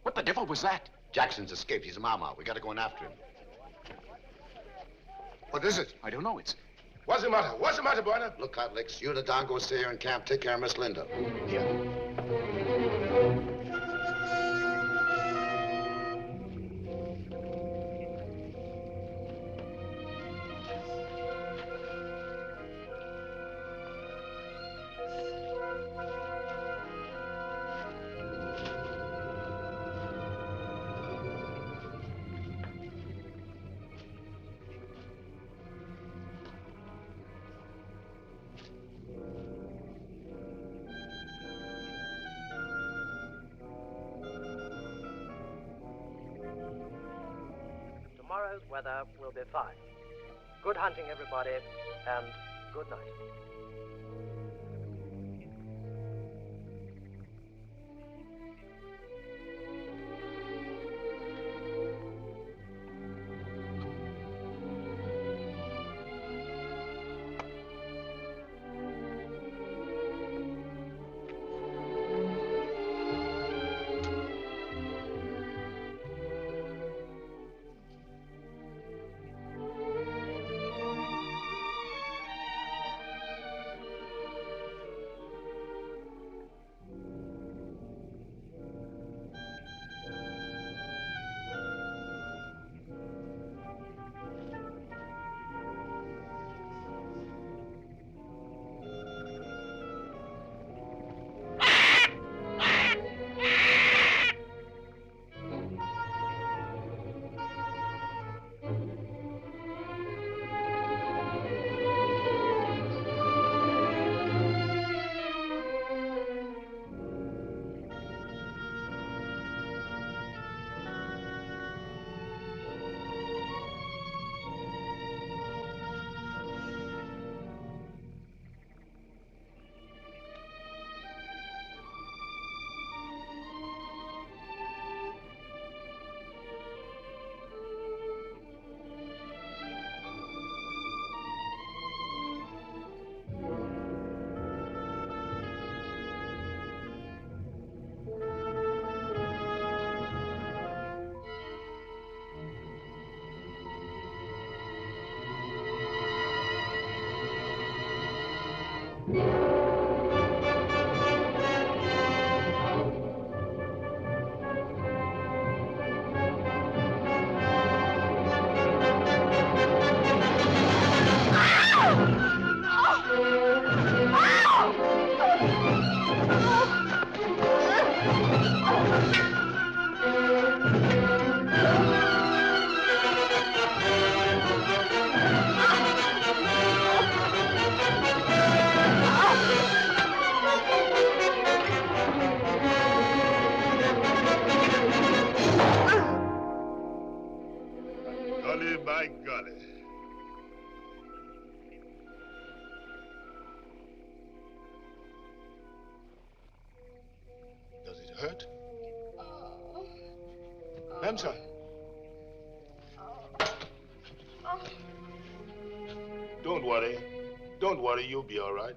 What the devil was that? Jackson's escaped. He's a Mau Mau. We gotta go in after him. What is it? I don't know. It's... What's the matter? What's the matter, Buana? Look out, Licks. You and the Don go stay here in camp. Take care of Miss Linda. Yeah. Tomorrow's weather will be fine. Good hunting, everybody, and good night. Golly by golly. Does it hurt? Mamsa. Don't worry. Don't worry, you'll be all right.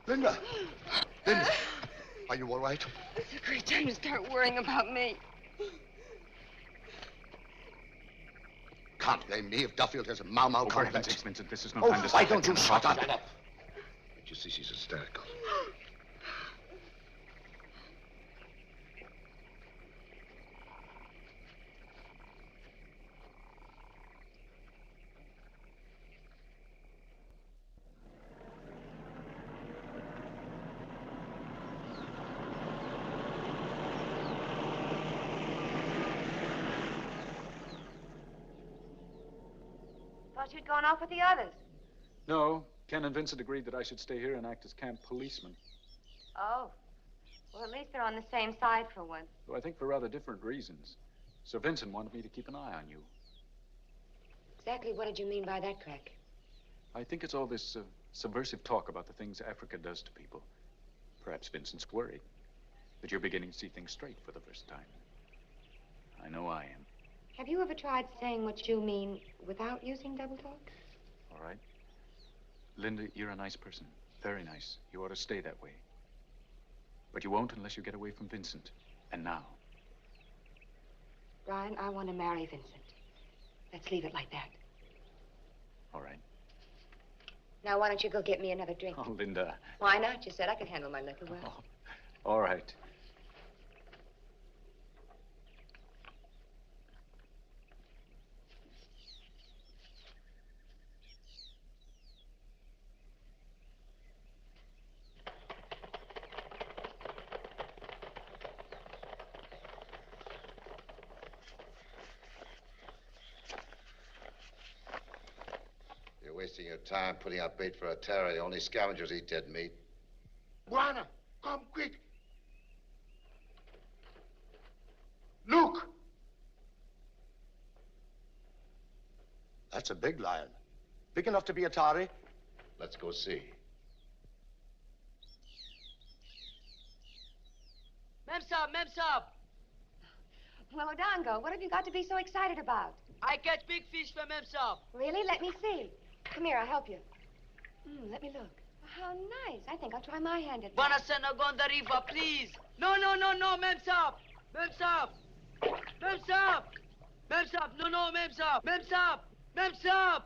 Linda! Linda! Are you all right? It's a great time to start worrying about me. Can't blame me if Duffield has a Mau complex. Vincent, this is no Oh, time to why start don't that you kind of shut talk. up? Shut up. Can't you see she's hysterical? Thought you'd gone off with the others. No, Ken and Vincent agreed that I should stay here and act as camp policeman. Oh. Well, at least they're on the same side for once. Though I think for rather different reasons. Sir Vincent wanted me to keep an eye on you. Exactly what did you mean by that, Crack? I think it's all this subversive talk about the things Africa does to people. Perhaps Vincent's worried that you're beginning to see things straight for the first time. I know I am. Have you ever tried saying what you mean without using double talk? All right. Linda, you're a nice person. Very nice. You ought to stay that way. But you won't unless you get away from Vincent. And now. Brian, I want to marry Vincent. Let's leave it like that. All right. Now, why don't you go get me another drink? Oh, Linda. Why not? You said I could handle my liquor well. Oh, all right. You're wasting your time putting out bait for a terror. Only scavengers eat dead meat. Buana, come quick. Look! That's a big lion. Big enough to be Atari. Let's go see. Memsab! Well, Odango, what have you got to be so excited about? I catch big fish for Memsab. Really? Let me see. Come here, I'll help you. Let me look. How nice. I think I'll try my hand at that. Banasena go on the river, please. No, Memsab! Memsab! Memsab! Memsab! No, Memsab! Memsab! Memsab!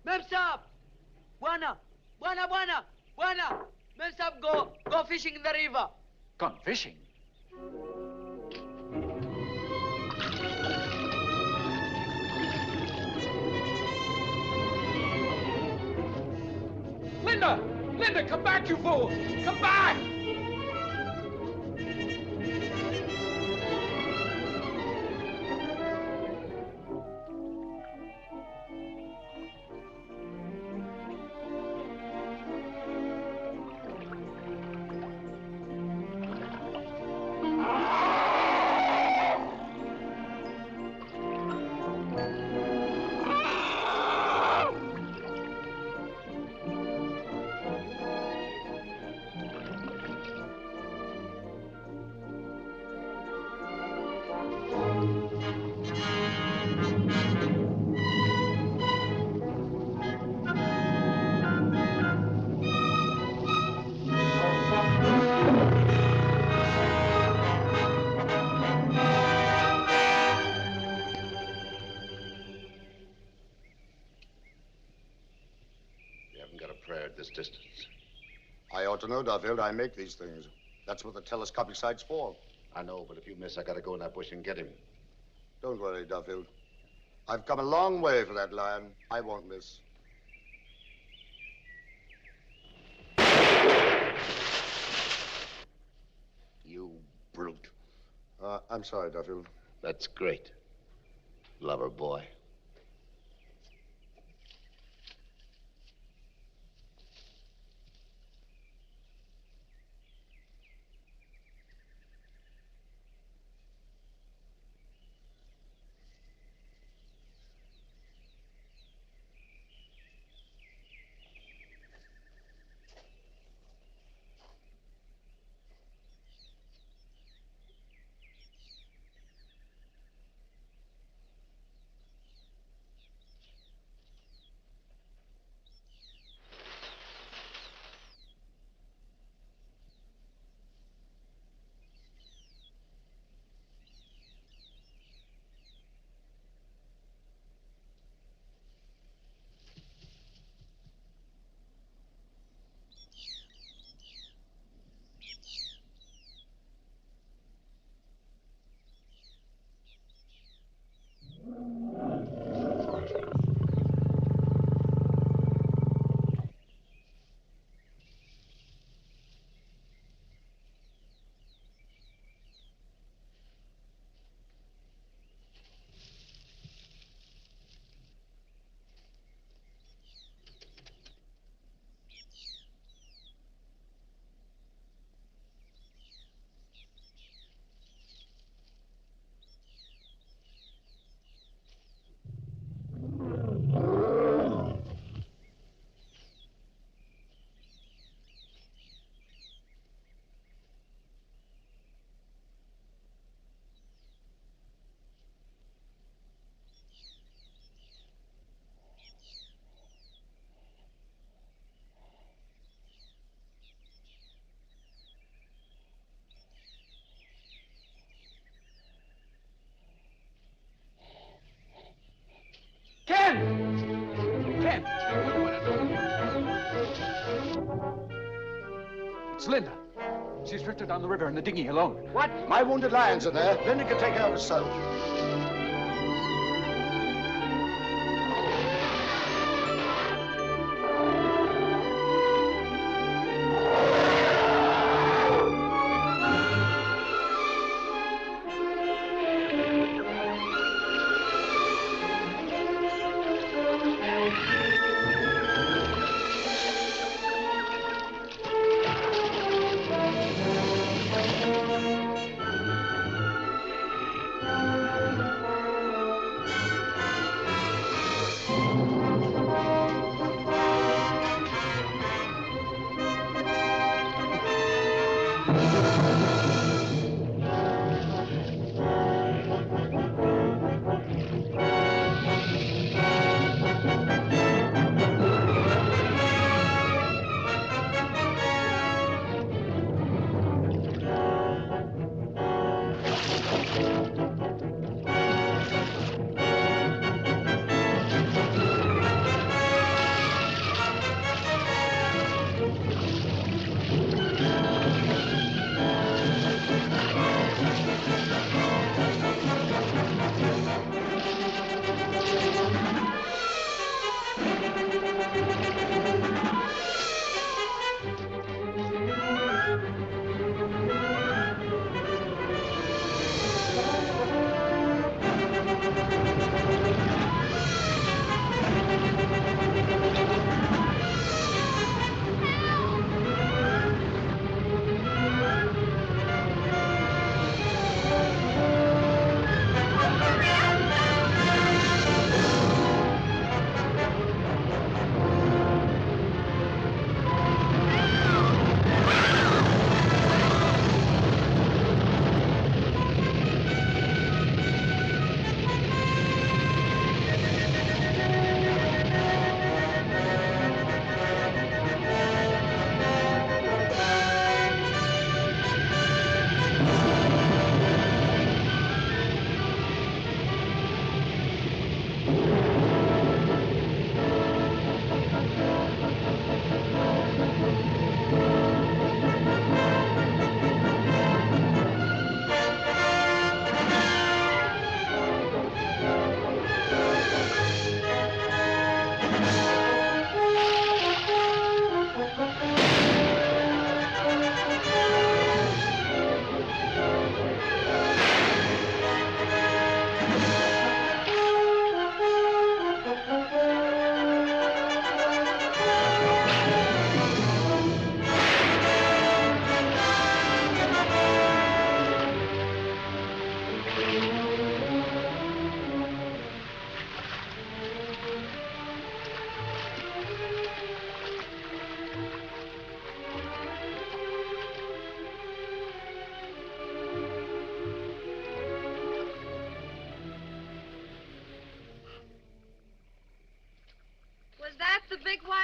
Memsab! Buana! Memsab, go fishing in the river. Gone fishing? Linda! Linda, come back, you fool! Come back! this distance? I ought to know, Duffield. I make these things. That's what the telescopic sight's for. I know, but if you miss, I gotta go in that bush and get him. Don't worry, Duffield. I've come a long way for that lion. I won't miss. You brute. I'm sorry, Duffield. That's great. Lover boy. Ken! It's Linda. She's drifted down the river in the dinghy alone. What? My wounded lion's in there. Linda can take care of herself.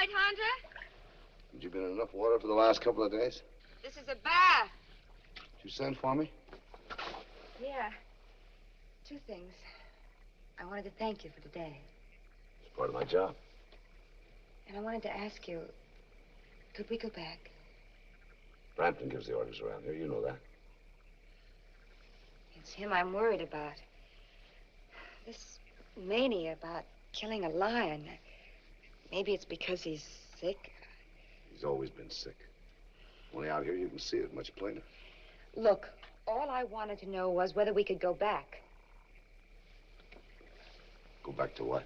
White Hunter? Have you been in enough water for the last couple of days? This is a bath. Did you send for me? Yeah. Two things. I wanted to thank you for today. It's part of my job. And I wanted to ask you, could we go back? Brampton gives the orders around here. You know that. It's him I'm worried about. This mania about killing a lion. Maybe it's because he's sick. He's always been sick. Only out here you can see it much plainer. Look, all I wanted to know was whether we could go back. Go back to what?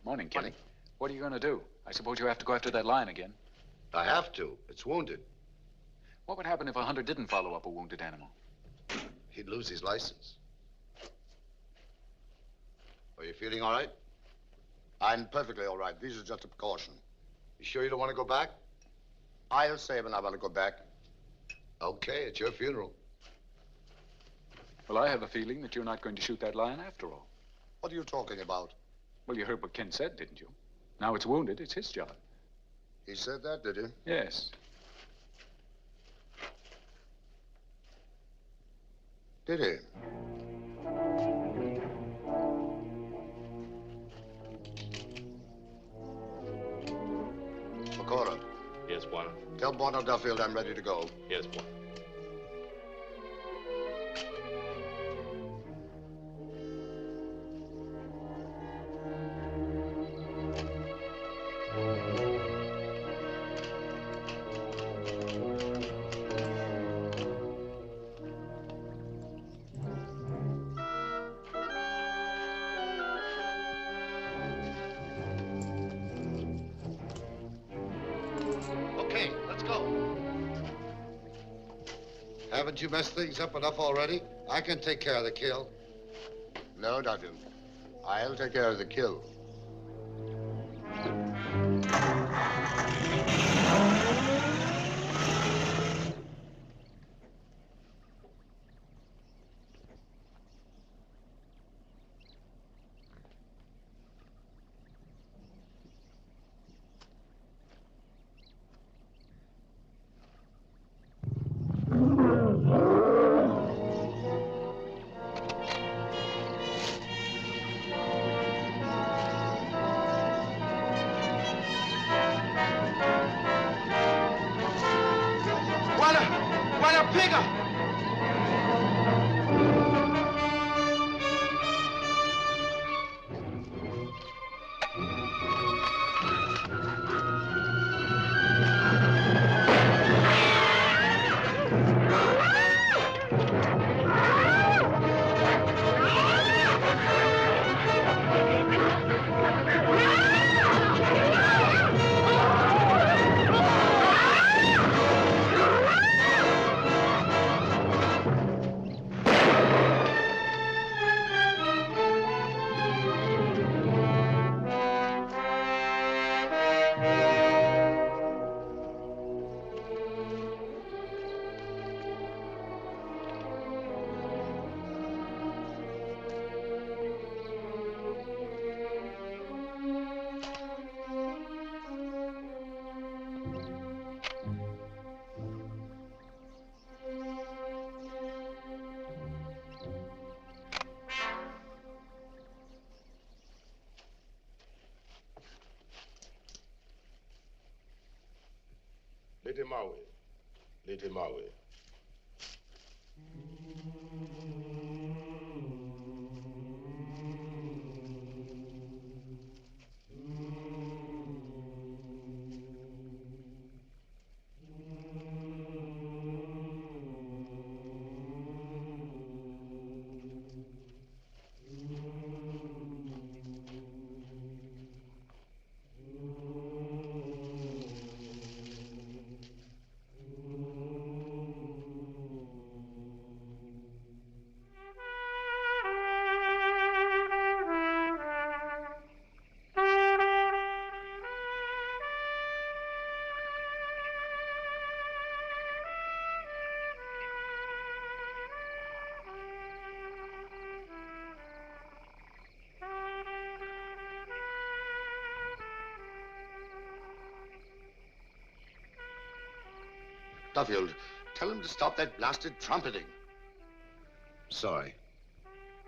Morning, Kenny. What are you going to do? I suppose you have to go after that lion again. I have to. It's wounded. What would happen if a hunter didn't follow up a wounded animal? He'd lose his license. Are you feeling all right? I'm perfectly all right. These are just a precaution. You sure you don't want to go back? I'll say when I want to go back. Okay, it's your funeral. Well, I have a feeling that you're not going to shoot that lion after all. What are you talking about? Well, you heard what Ken said, didn't you? Now it's wounded. It's his job. He said that, did he? Yes. Did he? Pecora. Yes, Buana. Tell Buana Duffield I'm ready to go. Yes, Buana. Okay, let's go. Haven't you messed things up enough already? I can take care of the kill. No, Duffield. I'll take care of the kill. Buana, pega! Let him away. Let him away. Duffield, tell him to stop that blasted trumpeting. Sorry.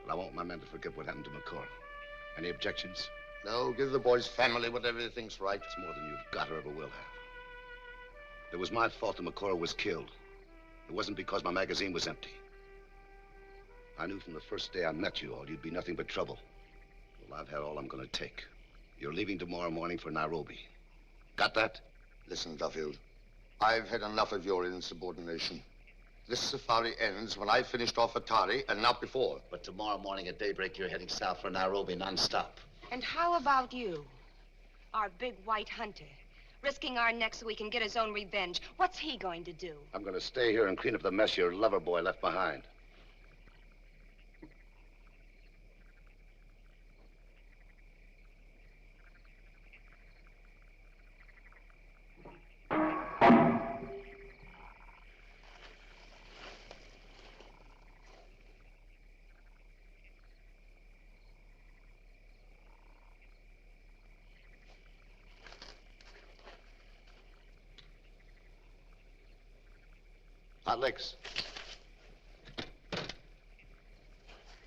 But I want my men to forget what happened to McCora. Any objections? No, give the boy's family whatever he thinks right. It's more than you've got or ever will have. It was my fault that McCora was killed. It wasn't because my magazine was empty. I knew from the first day I met you all you'd be nothing but trouble. Well, I've had all I'm going to take. You're leaving tomorrow morning for Nairobi. Got that? Listen, Duffield, I've had enough of your insubordination. This safari ends when I've finished off Atari and not before. But tomorrow morning at daybreak, you're heading south for Nairobi non-stop. And how about you? Our big white hunter, risking our necks so he can get his own revenge. What's he going to do? I'm going to stay here and clean up the mess your lover boy left behind. Hot licks.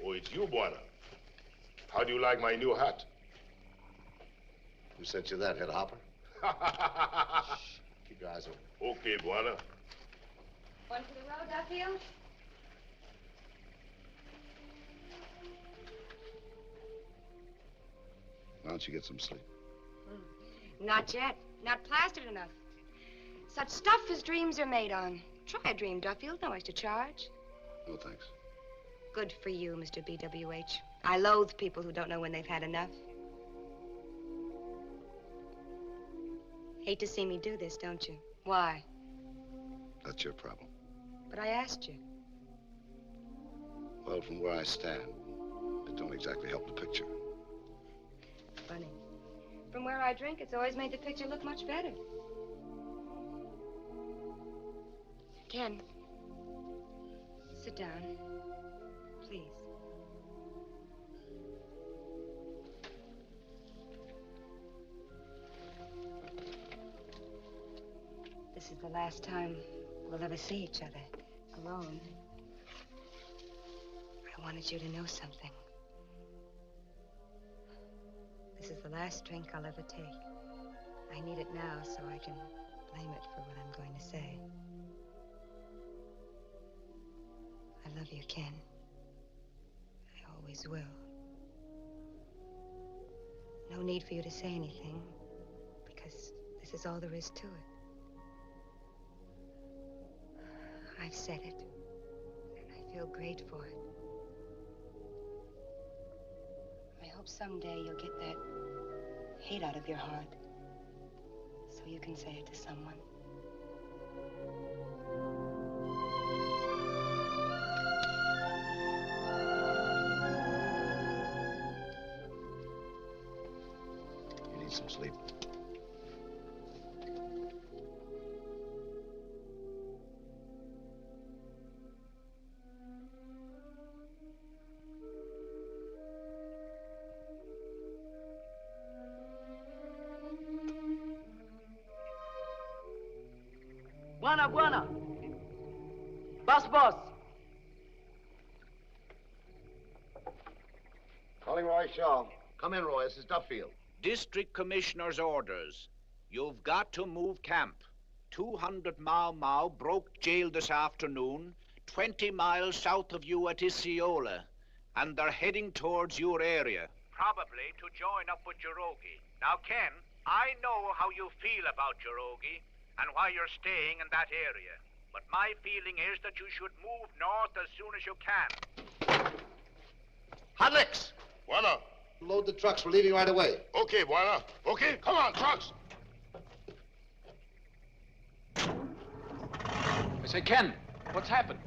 Oh, it's you, Buana. How do you like my new hat? Who sent you that, head hopper? Keep your eyes open. Okay, Buana. One for the road, Duffield? Why don't you get some sleep? Not yet. Not plastered enough. Such stuff as dreams are made on. Try a dream, Duffield. No extra charge. No, thanks. Good for you, Mr. BWH. I loathe people who don't know when they've had enough. Hate to see me do this, don't you? Why? That's your problem. But I asked you. Well, from where I stand, it don't exactly help the picture. Funny. From where I drink, it's always made the picture look much better. Ken, sit down, please. This is the last time we'll ever see each other alone. I wanted you to know something. This is the last drink I'll ever take. I need it now so I can blame it for what I'm going to say. I love you, Ken. I always will. No need for you to say anything, because this is all there is to it. I've said it, and I feel great for it. I hope someday you'll get that hate out of your heart, so you can say it to someone. You need some sleep. Buana. Boss. Calling Roy Shaw. Come in, Roy. This is Duffield. District Commissioner's orders. You've got to move camp. 200 Mau broke jail this afternoon, 20 miles south of you at Isiola, and they're heading towards your area. Probably to join up with Jirogi. Now, Ken, I know how you feel about Jirogi and why you're staying in that area. But my feeling is that you should move north as soon as you can. Hot licks. Buana. Load the trucks. We're leaving right away. Okay, Buana. Okay, come on, trucks. I say, Ken, what's happened?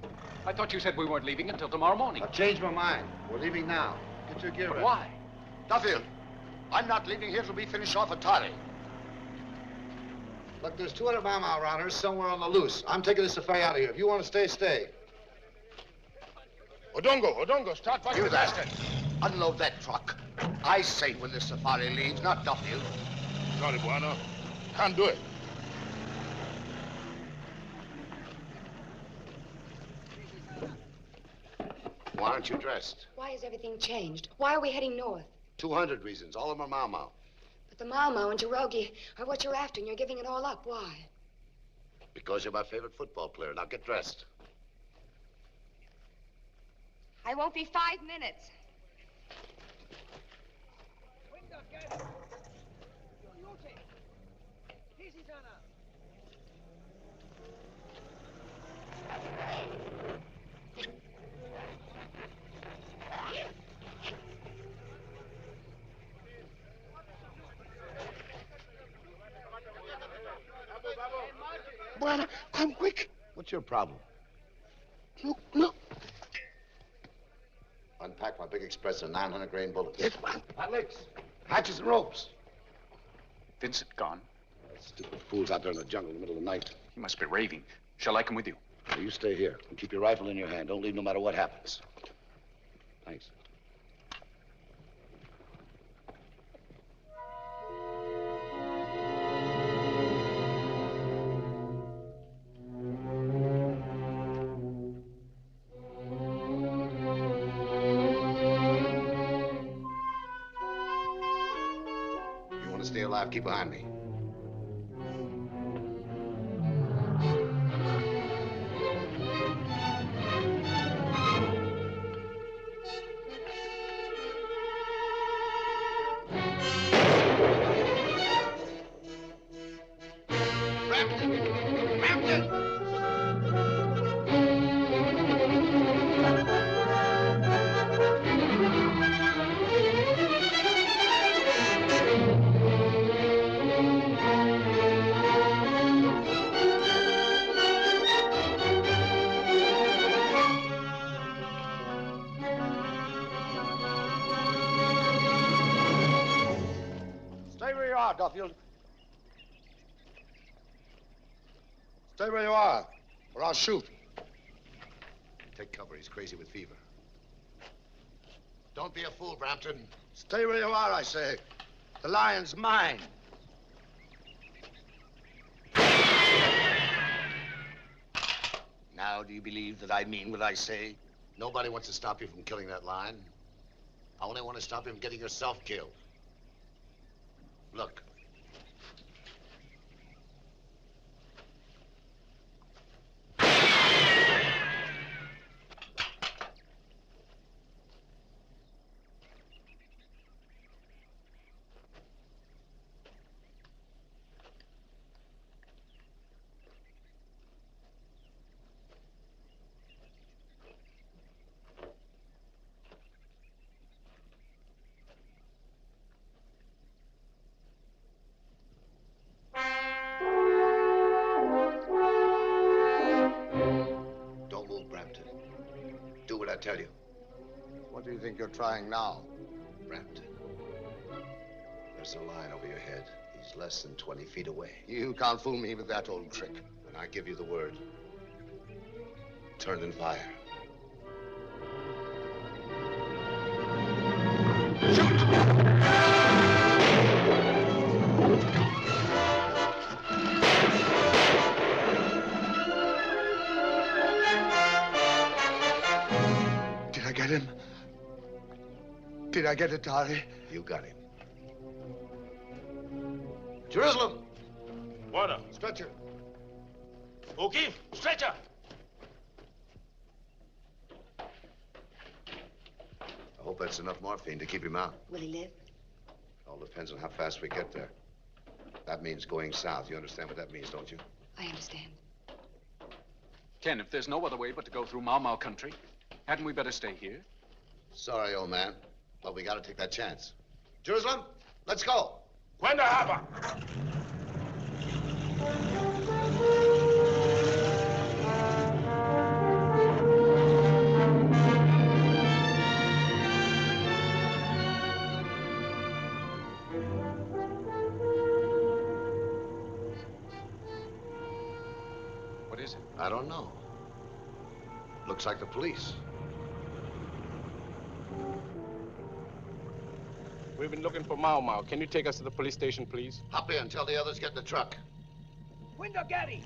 I thought you said we weren't leaving until tomorrow morning. I've changed my mind. We're leaving now. Get your gear But ready. why? Duffield, I'm not leaving here till we finish off Atari. Look, there's 200 Mau runners somewhere on the loose. I'm taking this safari out of here. If you want to stay, stay. Odongo, start back You the that. basket. Unload that truck. I say when the safari leaves, not Duffield. Sorry, Buana. Can't do it. Why aren't you dressed? Why has everything changed? Why are we heading north? 200 reasons. All of them are Mau Mau. But the Mau Mau and Jerogi are what you're after, and you're giving it all up. Why? Because you're my favorite football player. Now get dressed. I won't be 5 minutes. Buena, come quick. What's your problem? Look, look. Unpack my big express and 900 grain bullets. Yes, Alex. Hatches and ropes. Vincent gone? That stupid fool's out there in the jungle in the middle of the night. He must be raving. Shall I come with you? Well, you stay here and keep your rifle in your hand. Don't leave no matter what happens. Thanks. You want to stay alive, keep behind me. Stay where you are, Duffield. Stay where you are, or I'll shoot. Take cover. He's crazy with fever. Don't be a fool, Brampton. Stay where you are, I say. The lion's mine. Now, do you believe that I mean what I say? Nobody wants to stop you from killing that lion. I only want to stop you from getting yourself killed. Look. Don't move, Brampton. Do what I tell you. What do you think you're trying now? Brampton. There's a lion over your head. He's less than 20 feet away. You can't fool me with that old trick. And I give you the word. Turn and fire. Did I get him? Did I get it, Dari? You got him. Jerusalem! Water, stretcher. O'Keefe, stretcher. I hope that's enough morphine to keep him out. Will he live? All depends on how fast we get there. That means going south. You understand what that means, don't you? I understand. Ken, if there's no other way but to go through Mau Mau country, hadn't we better stay here? Sorry, old man, but we gotta take that chance. Jerusalem, let's go. Cuenda harbor. What is it? I don't know. Looks like the police. We've been looking for Mau Mau. Can you take us to the police station, please? Hop in, tell the others get in the truck. Window Gary.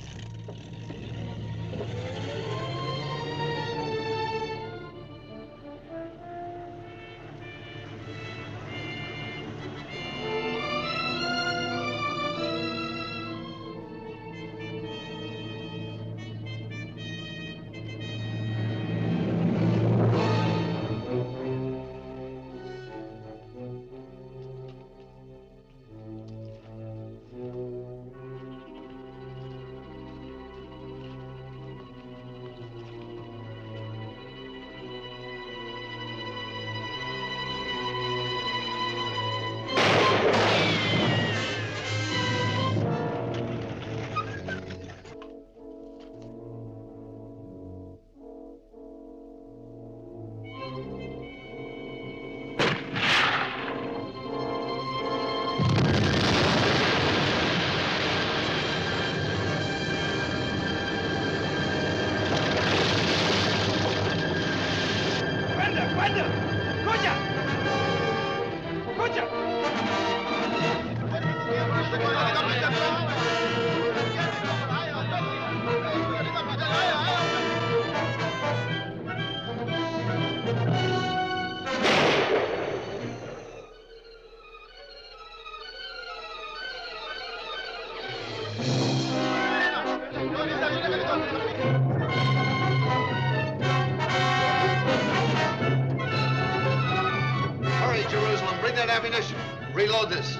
Hey, Jerusalem, bring that ammunition. Reload this.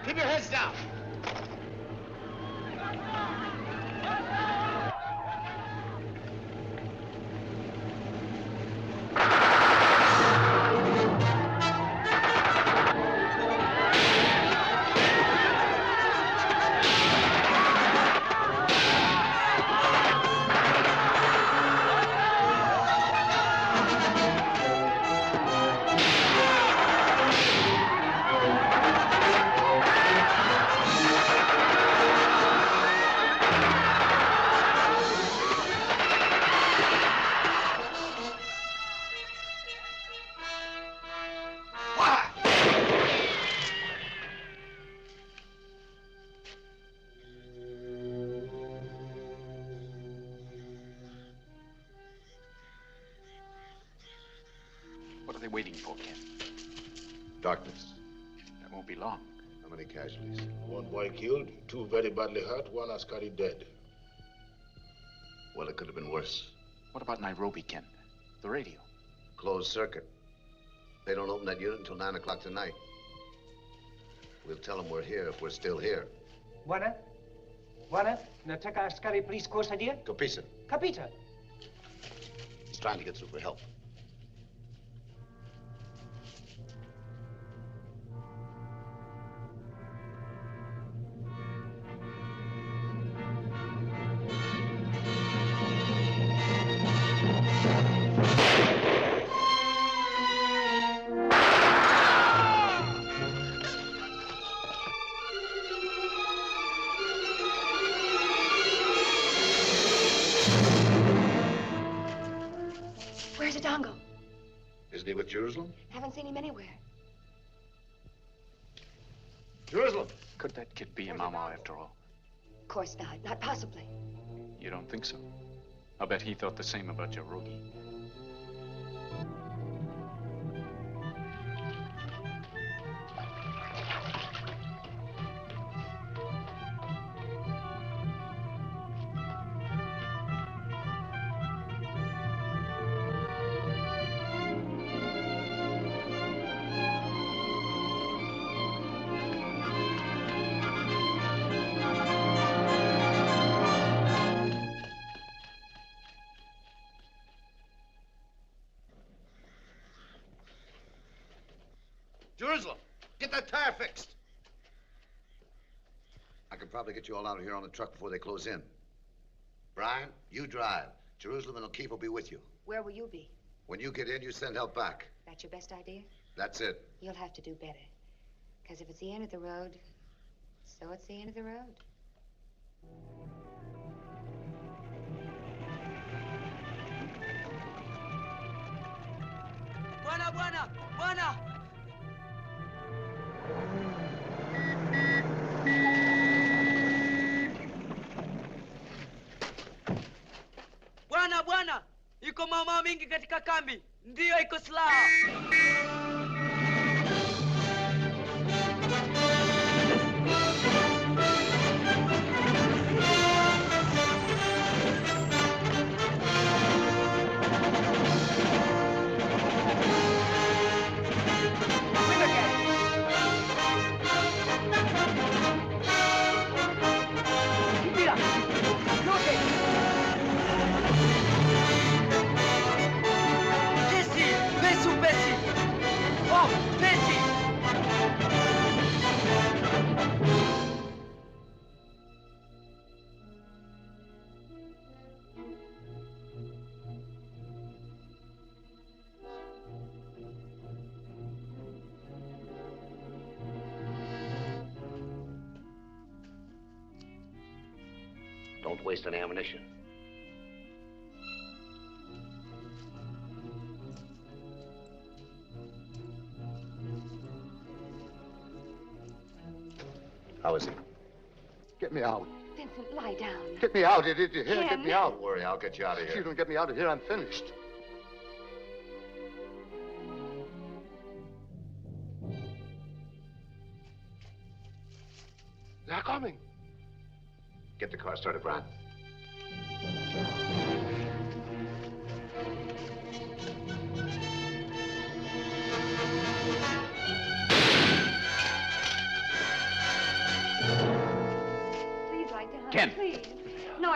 Keep your heads down. What are they waiting for, Ken? Darkness. That won't be long. How many casualties? One boy killed, 2 very badly hurt, 1 askari dead. Well, it could have been worse. What about Nairobi, Ken? The radio? Closed circuit. They don't open that unit until 9 o'clock tonight. We'll tell them we're here if we're still here. Bwana? Bwana, nataka askari police kosa dia? Kapisa. Kapita. He's trying to get through for help. Where's Adongo? Isn't he with Jerusalem? Haven't seen him anywhere. Jerusalem! Could that kid be a Mamo after all? Of course not. Not possibly. You don't think so? I'll bet he thought the same about Jarogi. Jerusalem, get that tire fixed. I can probably get you all out of here on the truck before they close in. Brian, you drive. Jerusalem and O'Keefe will be with you. Where will you be? When you get in, you send help back. That's your best idea? That's it. You'll have to do better. Because if it's the end of the road, so it's the end of the road. Bwana, bwana, bwana! Bwana, bwana! Iko mama mingi katika kambi. Ndiyo, iko silaha. Don't waste any ammunition. How is he? Get me out. Vincent, lie down. Get me out. Did you hear? Ken. Get me out. Don't worry, I'll get you out of If here. you don't get me out of here, I'm finished. They're coming. Get the car started, Brian.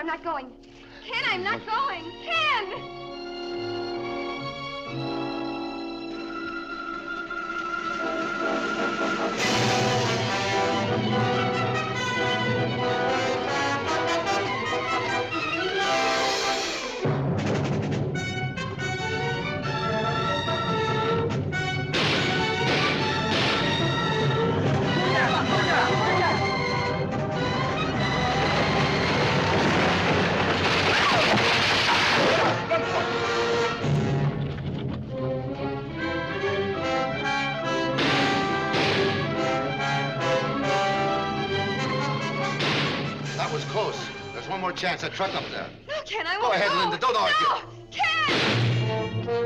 I'm not going. Ken, I'm not going. Ken! That was close. There's one more chance. That truck up there. No, Ken, I Go won't ahead, go. Linda. Don't argue. No, Ken!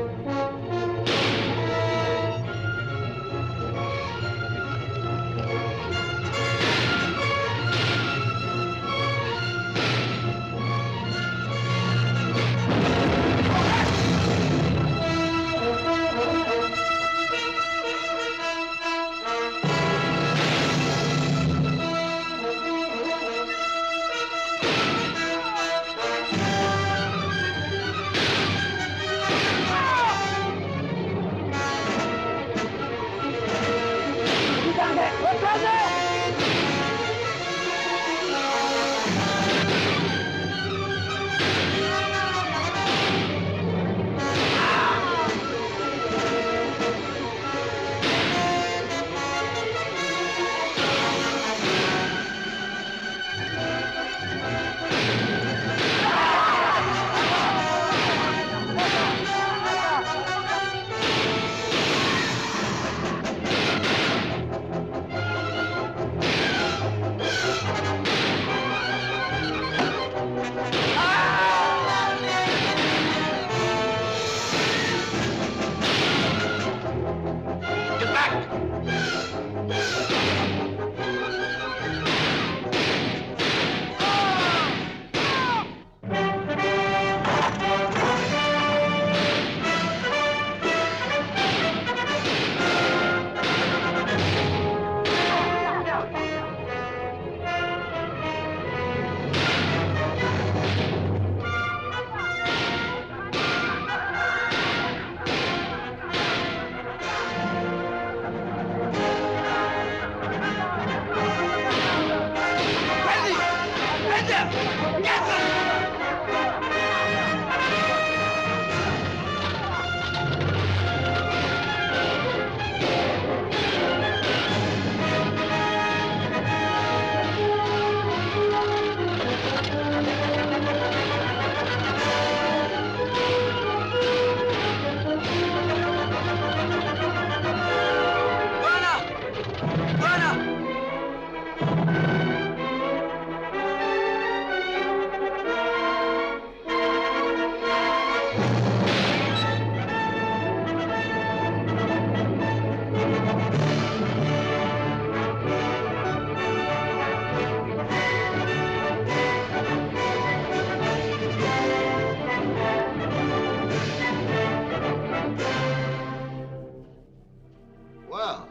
Well,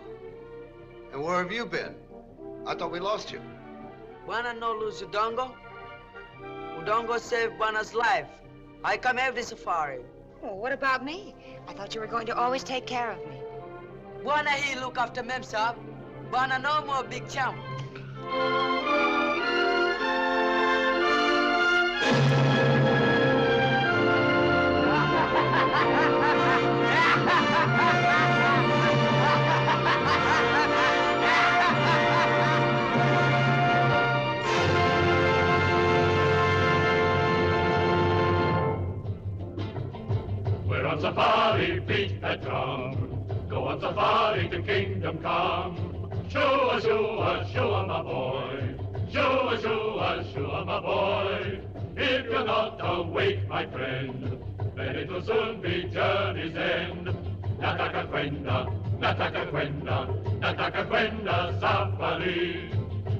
and where have you been? I thought we lost you. Buana no lose Udongo. Udongo saved Buana's life. I come every safari. Well, what about me? I thought you were going to always take care of me. Buana he look after Memsab. Buana no more big champ. We're on safari, beat that drum. Go on safari to kingdom come. Shoo-a, shoo-a, shoo-a, my boy. Shoo-a, shoo-a, shoo-a, my boy. If you're not awake, my friend, then it will soon be journey's end. Nataka kwenda, nataka kwenda, nataka kwenda safari.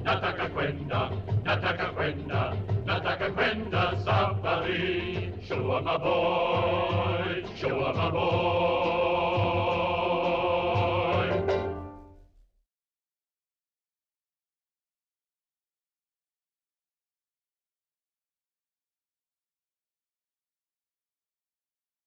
Nataka kwenda, nataka kwenda, nataka kwenda safari. Shoo-a, my boy, shoo-a, my boy.